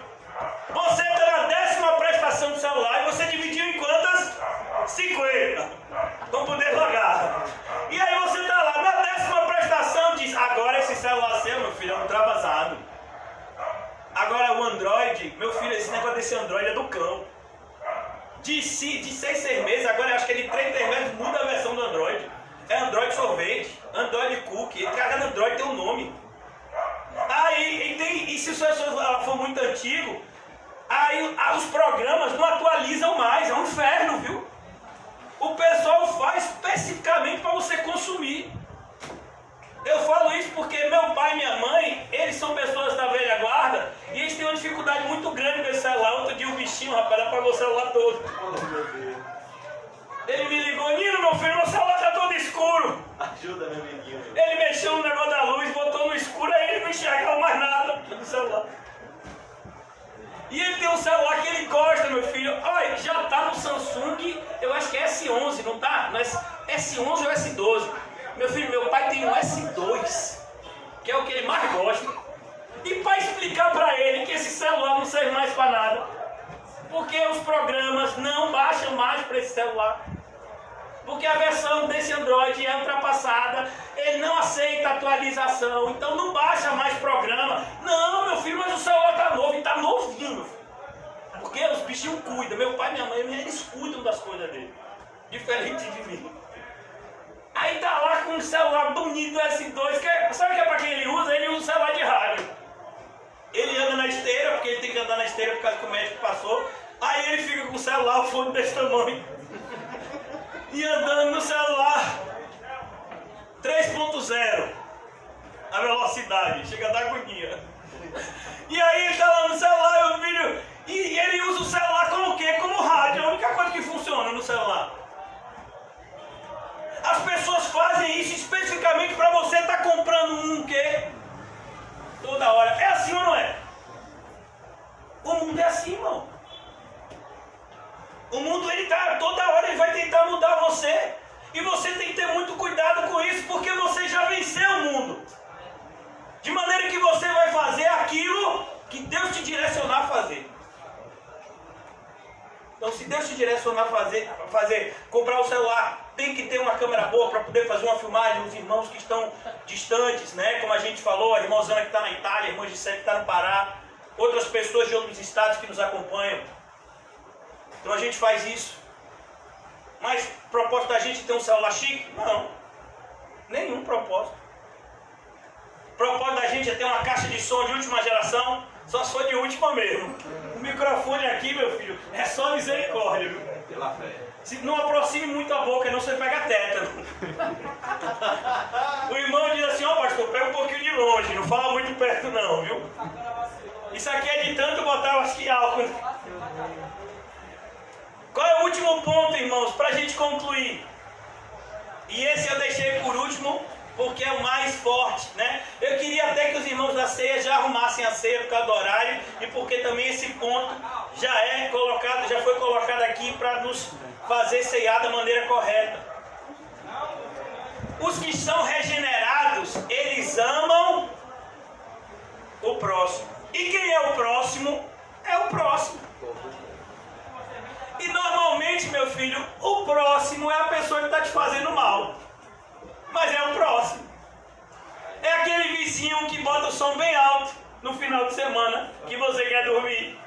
Você está na 10ª prestação do celular e você dividiu em quantas? 50. Vamos poder pagar. E aí você está lá na 10ª prestação, diz, agora esse celular seu, meu filho, é um travasado. Agora o Android, meu filho, esse negócio desse Android é do cão. De 6 meses, agora eu acho que é de 3 meses, muda a versão do Android. É Android sorvete, Android cookie, cada Android tem um nome. Aí, e se o seu celular for muito antigo, aí os programas não atualizam mais, é um inferno, viu? O pessoal faz especificamente para você consumir. Eu falo isso porque meu pai e minha mãe, eles são pessoas da velha guarda e eles têm uma dificuldade muito grande com esse celular. Outro dia o bichinho, rapaz, apagou o celular todo. Ele me ligou, Nino, meu filho, meu celular tá todo escuro. Ajuda, meu menino. Ele mexeu no negócio da luz, botou no escuro, aí ele não enxergava mais nada no celular. E ele tem um celular que ele gosta, meu filho. Olha, já tá no Samsung, eu acho que é S11, não tá? Não é S11 ou S12. Meu filho, meu pai tem um S2, que é o que ele mais gosta. E para explicar para ele que esse celular não serve mais para nada, porque os programas não baixam mais para esse celular, porque a versão desse Android é ultrapassada, ele não aceita atualização, então não baixa mais programa. Não, meu filho, mas o celular tá novo, e tá novinho, meu filho. Porque os bichinhos cuidam, meu pai e minha mãe, eles cuidam das coisas dele, diferente de mim. Aí tá lá com um celular bonito S2, sabe o que é para quem ele usa? Ele usa o celular de rádio. Ele anda na esteira, porque ele tem que andar na esteira por causa que o médico passou. Aí ele fica com o celular, o fone desse tamanho. E andando no celular 3.0 a velocidade, chega a dar agonia. E aí ele tá lá no celular, meu filho, e ele usa o celular como o quê? Como rádio, a única coisa que funciona no celular. As pessoas fazem isso especificamente para você estar comprando um quê? Toda hora. É assim ou não é? O mundo é assim, irmão. O mundo, ele tá, toda hora ele vai tentar mudar você. E você tem que ter muito cuidado com isso, porque você já venceu o mundo. De maneira que você vai fazer aquilo que Deus te direcionar a fazer. Então, se Deus te direcionar a fazer, comprar um celular, tem que ter uma câmera boa para poder fazer uma filmagem. Os irmãos que estão distantes, né? Como a gente falou, a irmã Zana que está na Itália, a irmã Gisele que está no Pará, outras pessoas de outros estados que nos acompanham. Então a gente faz isso. Mas propósito da gente ter um celular chique? Não. Nenhum propósito. Propósito da gente é ter uma caixa de som de última geração, só se for de última mesmo. O microfone aqui, meu filho, é só misericórdia, viu? Pela fé. Se não aproxime muito a boca, não você pega tétano. O irmão diz assim, ó pastor, pega um pouquinho de longe, não fala muito perto não, viu? Isso aqui é de tanto botar, acho que álcool. Qual é o último ponto, irmãos, para a gente concluir? E esse eu deixei por último, porque é o mais forte, né? Eu queria até que os irmãos da ceia já arrumassem a ceia por causa do horário, e porque também esse ponto já foi colocado aqui para nos fazer ceiar da maneira correta. Os que são regenerados, eles amam o próximo. E quem é o próximo? É o próximo. E normalmente, meu filho, o próximo é a pessoa que está te fazendo mal. Mas é o próximo. É aquele vizinho que bota o som bem alto no final de semana que você quer dormir.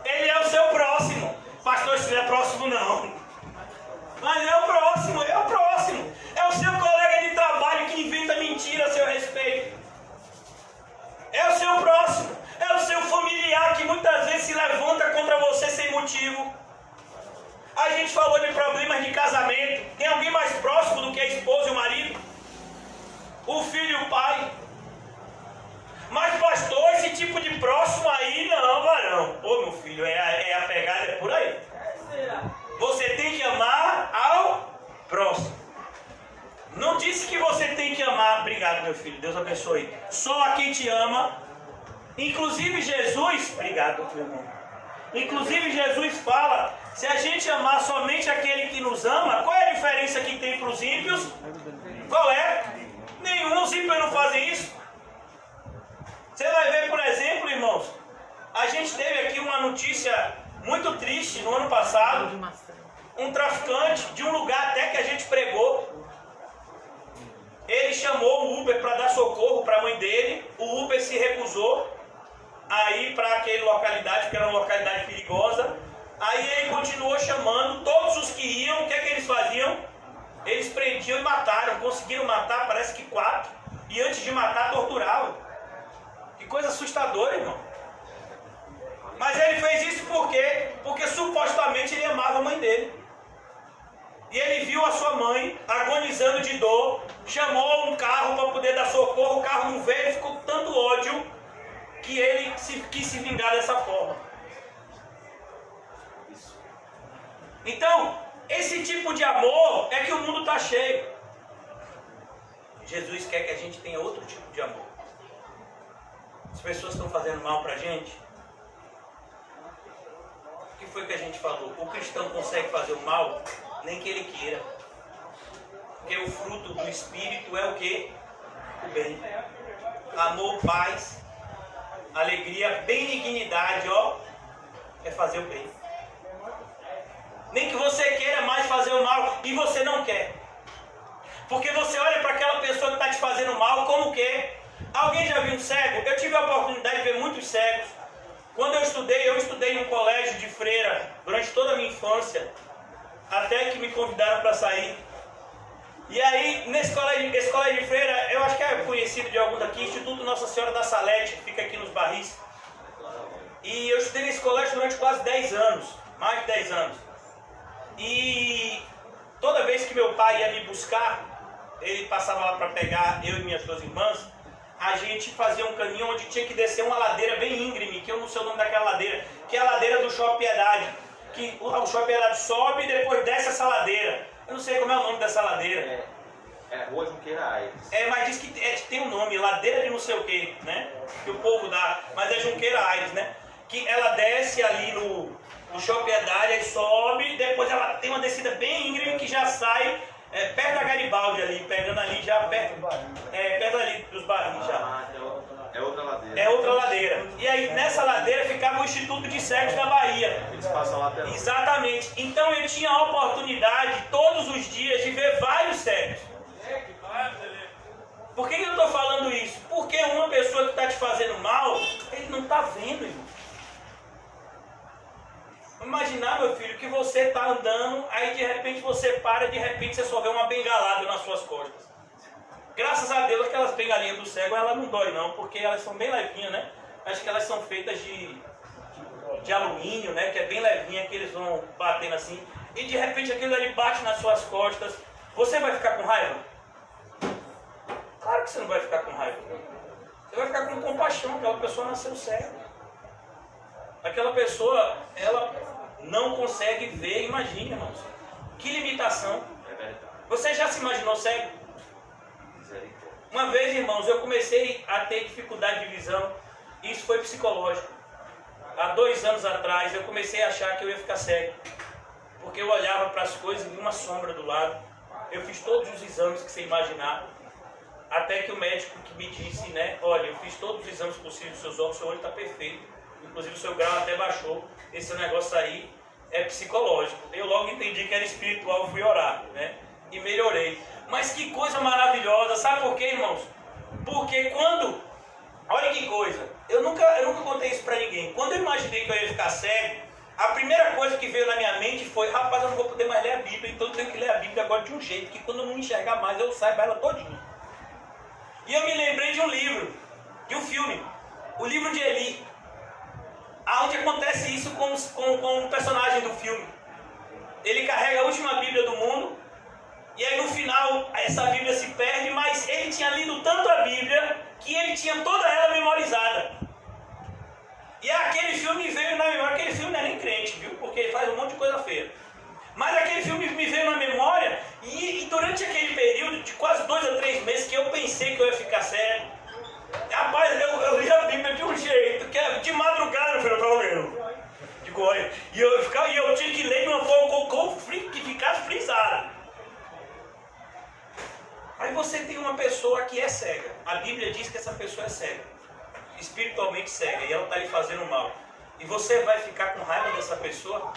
Ele é o seu próximo. Pastor, se não é próximo não. Mas é o próximo, é o próximo. É o seu colega de trabalho que inventa mentira a seu respeito. É o seu próximo. É o seu familiar que muitas vezes se levanta contra você sem motivo. A gente falou de problemas de casamento. Tem alguém mais próximo do que a esposa e o marido? O filho e o pai? Mas pastor, esse tipo de próximo aí não, varão. Ô meu filho, a pegada é por aí. Você tem que amar ao próximo. Não disse que você tem que amar. Obrigado, meu filho, Deus abençoe. Só a quem te ama. Inclusive Jesus, obrigado, meu irmão. Inclusive Jesus fala, se a gente amar somente aquele que nos ama, qual é a diferença que tem para os ímpios? Qual é? Nenhum, os ímpios não fazem isso. Você vai ver, por exemplo, irmãos, a gente teve aqui uma notícia muito triste no ano passado. Um traficante de um lugar até que a gente pregou. Ele chamou o Uber para dar socorro para a mãe dele. O Uber se recusou a ir para aquela localidade, que era uma localidade perigosa. Aí ele continuou chamando todos os que iam. O que é que eles faziam? Eles prendiam e mataram. Conseguiram matar, parece que 4. E antes de matar, torturavam. Que coisa assustadora, irmão. Mas ele fez isso por quê? Porque supostamente ele amava a mãe dele. E ele viu a sua mãe agonizando de dor, chamou um carro para poder dar socorro, o carro não veio, ele ficou com tanto ódio que ele quis se vingar dessa forma. Então, Esse tipo de amor é que o mundo está cheio. Jesus quer que a gente tenha outro tipo de amor. As pessoas estão fazendo mal para a gente. O que foi que a gente falou? O cristão consegue fazer o mal nem que ele queira. Porque o fruto do Espírito é o quê? O bem. Amor, paz, alegria, benignidade, ó, é fazer o bem. Nem que você queira mais fazer o mal e você não quer. Porque você olha para aquela pessoa que está te fazendo mal como que? Alguém já viu um cego? Eu tive a oportunidade de ver muitos cegos. Quando eu estudei em um colégio de freira durante toda a minha infância, até que me convidaram para sair. E aí, esse colégio de freira, eu acho que é conhecido de alguns aqui, Instituto Nossa Senhora da Salete, que fica aqui nos Barris. E eu estudei nesse colégio durante quase 10 anos, mais de 10 anos. E toda vez que meu pai ia me buscar, ele passava lá para pegar eu e minhas duas irmãs, a gente fazia um caminho onde tinha que descer uma ladeira bem íngreme, que eu não sei o nome daquela ladeira, que é a ladeira do Shopping Piedade. Que o Shopping Piedade sobe e depois desce essa ladeira. Eu não sei como é o nome dessa ladeira. É Rua Junqueira Aires. Mas diz que tem um nome, ladeira de não sei o que, né? Que o povo dá, mas é Junqueira Aires, né? Que ela desce ali no Shopping Piedade, aí sobe, depois ela tem uma descida bem íngreme que já sai perto da Garibaldi ali, pegando ali já perto ali dos Barris já. É outra ladeira. É outra ladeira. E aí nessa ladeira ficava o Instituto de Cegos da Bahia. Eles passam lá pela. Exatamente. Então eu tinha a oportunidade todos os dias de ver vários cegos. Por que eu estou falando isso? Porque uma pessoa que está te fazendo mal, ele não está vendo, irmão. Imaginar, meu filho, que você está andando, aí de repente você para, de repente você só vê uma bengalada nas suas costas. Graças a Deus, aquelas bengalinhas do cego, ela não dói não, porque elas são bem levinhas, né? Acho que elas são feitas de alumínio, né? Que é bem levinha, que eles vão batendo assim. E de repente aquilo ali bate nas suas costas. Você vai ficar com raiva? Claro que você não vai ficar com raiva. Você vai ficar com compaixão, aquela pessoa nasceu cega. Aquela pessoa, ela não consegue ver, imagina, irmãos. Que limitação. É verdade. Você já se imaginou cego? Uma vez, irmãos, eu comecei a ter dificuldade de visão. Isso foi psicológico. Há 2 anos atrás, eu comecei a achar que eu ia ficar cego. Porque eu olhava para as coisas e vi uma sombra do lado. Eu fiz todos os exames que você imaginar. Até que o médico que me disse, né? Olha, eu fiz todos os exames possíveis dos seus olhos, seu olho está perfeito. Inclusive o seu grau até baixou. Esse negócio aí é psicológico. Eu logo entendi que era espiritual, fui orar, né? E melhorei. Mas que coisa maravilhosa. Sabe por quê, irmãos? Porque quando... Olha que coisa. Eu nunca contei isso pra ninguém. Quando eu imaginei que eu ia ficar cego, a primeira coisa que veio na minha mente foi: rapaz, eu não vou poder mais ler a Bíblia, então eu tenho que ler a Bíblia agora de um jeito que quando eu não enxergar mais, eu saiba ela todinha. E eu me lembrei de um livro, de um filme, o livro de Eli, onde acontece isso com um personagem do filme. Ele carrega a última Bíblia do mundo, e aí no final essa Bíblia se perde, mas ele tinha lido tanto a Bíblia que ele tinha toda ela memorizada. E aquele filme veio na memória. Aquele filme não é nem crente, viu? Porque ele faz um monte de coisa feia. Mas aquele filme me veio na memória, e durante aquele período de quase 2 a 3 meses que eu pensei que eu ia ficar cego, rapaz, eu li a Bíblia de um jeito, que de madrugada, filho, eu estava lendo. Digo, olha, e eu tinha que ler de uma forma que ficasse frisada. Aí você tem uma pessoa que é cega. A Bíblia diz que essa pessoa é cega, espiritualmente cega, e ela está lhe fazendo mal. E você vai ficar com raiva dessa pessoa?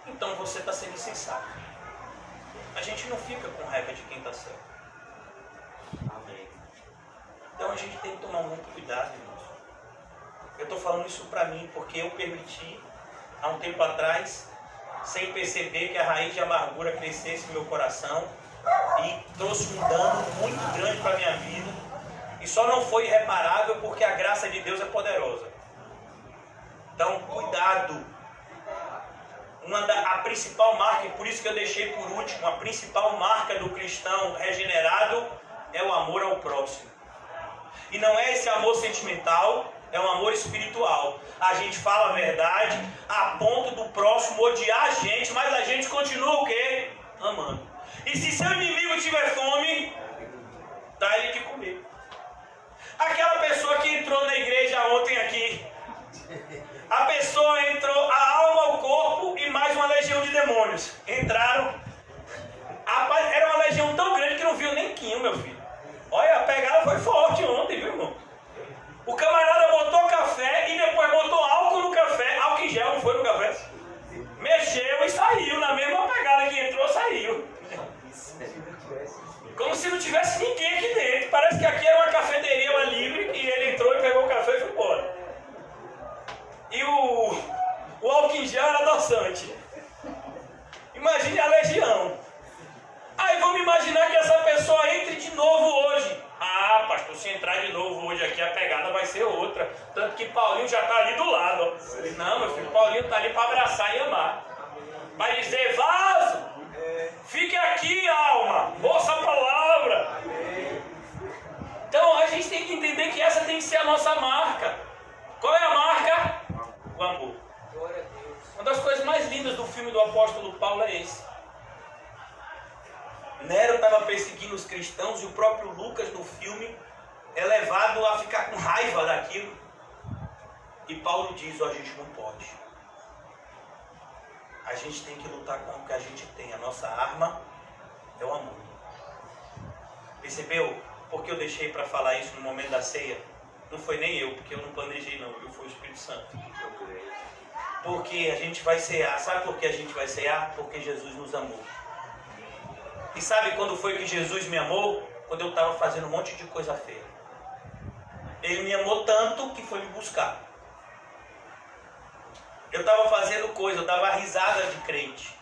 Então você está sendo insensato. A gente não fica com raiva de quem está cego. Amém. Então a gente tem que tomar muito cuidado, irmãos. Eu estou falando isso para mim porque eu permiti, há um tempo atrás, sem perceber, que a raiz de amargura crescesse no meu coração e trouxe um dano muito grande para a minha vida. E só não foi irreparável porque a graça de Deus é poderosa. Então, cuidado. A principal marca, e por isso que eu deixei por último, a principal marca do cristão regenerado é o amor ao próximo. E não é esse amor sentimental, é um amor espiritual. A gente fala a verdade a ponto do próximo odiar a gente, mas a gente continua o quê? Amando. E se seu inimigo tiver fome, dá ele de comer. Aquela pessoa que entrou na igreja ontem aqui, a pessoa entrou, a alma, o corpo e mais uma legião de demônios. Entraram. Rapaz, era uma legião tão grande que não viu nem quinho, meu filho. Olha, a pegada foi forte ontem, viu, irmão? O camarada botou café e depois botou álcool no café. Álcool em gel, não foi no café? Mexeu e saiu. Na mesma pegada que entrou, saiu. Como se não tivesse ninguém aqui dentro. Parece que aqui era uma cafeteria, uma livre, e ele entrou e pegou o café e foi embora. E o álcool em gel era adoçante. Imagine a legião. Aí vamos imaginar que essa pessoa entre de novo hoje. Ah, pastor, se entrar de novo hoje aqui, a pegada vai ser outra. Tanto que Paulinho já está ali do lado. Ó. Não, meu filho, Paulinho está ali para abraçar e amar. Vai dizer, vaso, fique aqui, alma, ouça a palavra. Então a gente tem que entender que essa tem que ser a nossa marca. Qual é a marca? O amor. Uma das coisas mais lindas do filme do apóstolo Paulo é esse. Nero estava perseguindo os cristãos e o próprio Lucas no filme é levado a ficar com raiva daquilo. E Paulo diz, a gente não pode. A gente tem que lutar com o que a gente tem. A nossa arma é o amor. Percebeu? Porque eu deixei para falar isso no momento da ceia. Não foi nem eu, porque eu não planejei não, viu? Foi o Espírito Santo. Porque a gente vai cear. Sabe por que a gente vai cear? Porque Jesus nos amou. E sabe quando foi que Jesus me amou? Quando eu estava fazendo um monte de coisa feia. Ele me amou tanto que foi me buscar. Eu estava fazendo coisa, eu dava risada de crente.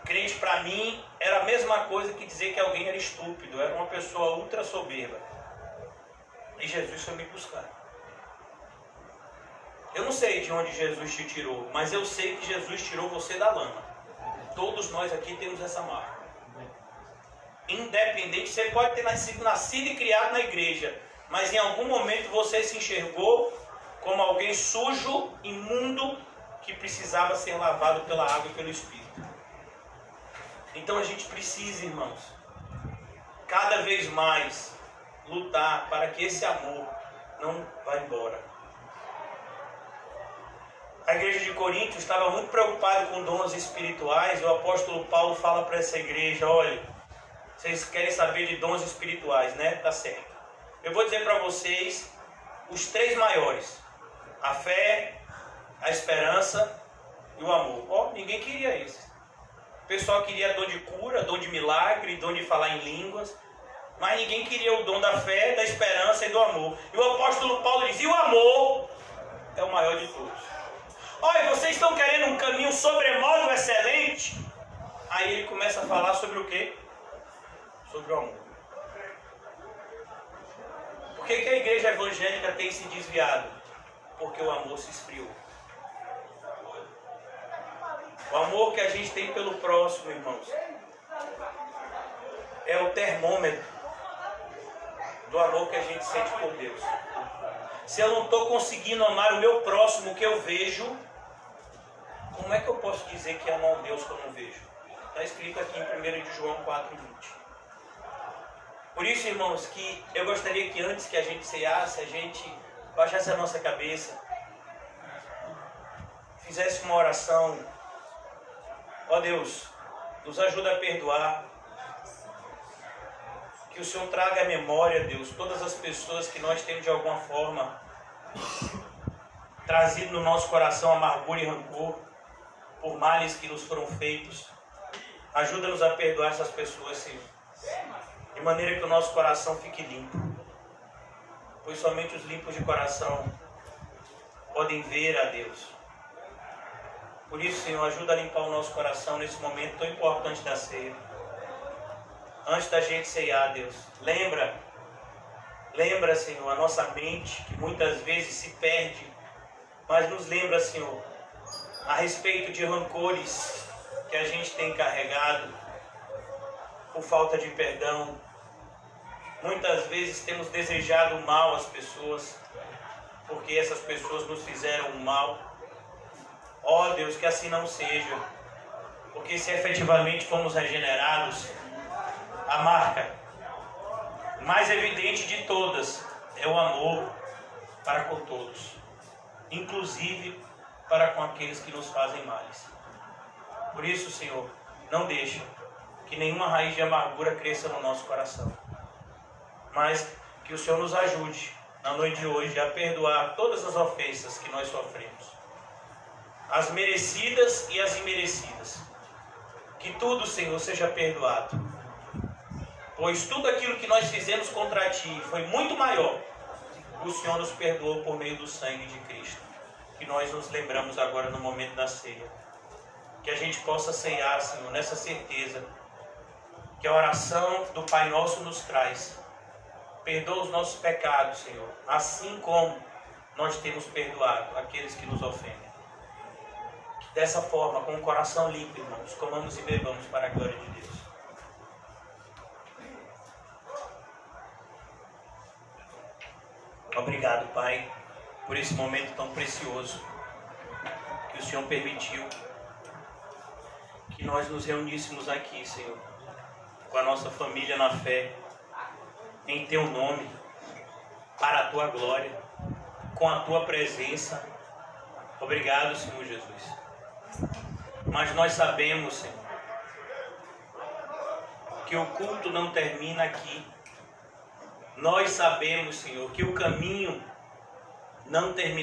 Crente para mim era a mesma coisa que dizer que alguém era estúpido. Era uma pessoa ultra soberba. E Jesus foi me buscar. Eu não sei de onde Jesus te tirou, mas eu sei que Jesus tirou você da lama. Todos nós aqui temos essa marca. Independente, você pode ter nascido e criado na igreja, mas em algum momento você se enxergou como alguém sujo, imundo, que precisava ser lavado pela água e pelo Espírito. Então a gente precisa, irmãos, cada vez mais lutar para que esse amor não vá embora. A igreja de Corinto estava muito preocupada com dons espirituais, e o apóstolo Paulo fala para essa igreja, olha, vocês querem saber de dons espirituais, né? Tá certo. Eu vou dizer para vocês os três maiores. A fé, a esperança e o amor. Ó, ninguém queria isso. O pessoal queria dom de cura, dom de milagre, dom de falar em línguas. Mas ninguém queria o dom da fé, da esperança e do amor. E o apóstolo Paulo diz, e o amor é o maior de todos. Olha, vocês estão querendo um caminho sobremodo excelente? Aí ele começa a falar sobre o quê? Sobre o amor. Por que a igreja evangélica tem se desviado? Porque o amor se esfriou. O amor que a gente tem pelo próximo, irmãos, é o termômetro do amor que a gente sente por Deus. Se eu não estou conseguindo amar o meu próximo que eu vejo, como é que eu posso dizer que amo a Deus que eu não vejo? Está escrito aqui em 1 de João 4,20. Por isso, irmãos, que eu gostaria que antes que a gente ceasse, a gente baixasse a nossa cabeça, fizesse uma oração. Ó Deus, nos ajuda a perdoar. Que o Senhor traga à memória, Deus, todas as pessoas que nós temos de alguma forma trazido no nosso coração amargura e rancor por males que nos foram feitos. Ajuda-nos a perdoar essas pessoas, Senhor, de maneira que o nosso coração fique limpo, pois somente os limpos de coração podem ver a Deus. Por isso, Senhor, ajuda a limpar o nosso coração nesse momento tão importante da ceia. Antes da gente ceiar, Deus, lembra, Senhor, a nossa mente, que muitas vezes se perde, mas nos lembra, Senhor, a respeito de rancores que a gente tem carregado, por falta de perdão. Muitas vezes temos desejado mal às pessoas, porque essas pessoas nos fizeram um mal. Ó Deus, que assim não seja, porque se efetivamente fomos regenerados, a marca mais evidente de todas é o amor para com todos, inclusive para com aqueles que nos fazem males. Por isso, Senhor, não deixe que nenhuma raiz de amargura cresça no nosso coração, mas que o Senhor nos ajude na noite de hoje a perdoar todas as ofensas que nós sofremos, as merecidas e as imerecidas. Que tudo, Senhor, seja perdoado, pois tudo aquilo que nós fizemos contra Ti foi muito maior. O Senhor nos perdoou por meio do sangue de Cristo, que nós nos lembramos agora no momento da ceia. Que a gente possa ceiar, Senhor, nessa certeza que a oração do Pai Nosso nos traz. Perdoa os nossos pecados, Senhor, assim como nós temos perdoado aqueles que nos ofendem. Que dessa forma, com o coração limpo, irmãos, comamos e bebamos para a glória de Deus. Obrigado, Pai, por esse momento tão precioso que o Senhor permitiu que nós nos reuníssemos aqui, Senhor, com a nossa família na fé, em Teu nome, para a Tua glória, com a Tua presença. Obrigado, Senhor Jesus. Mas nós sabemos, Senhor, que o culto não termina aqui. Nós sabemos, Senhor, que o caminho não terminou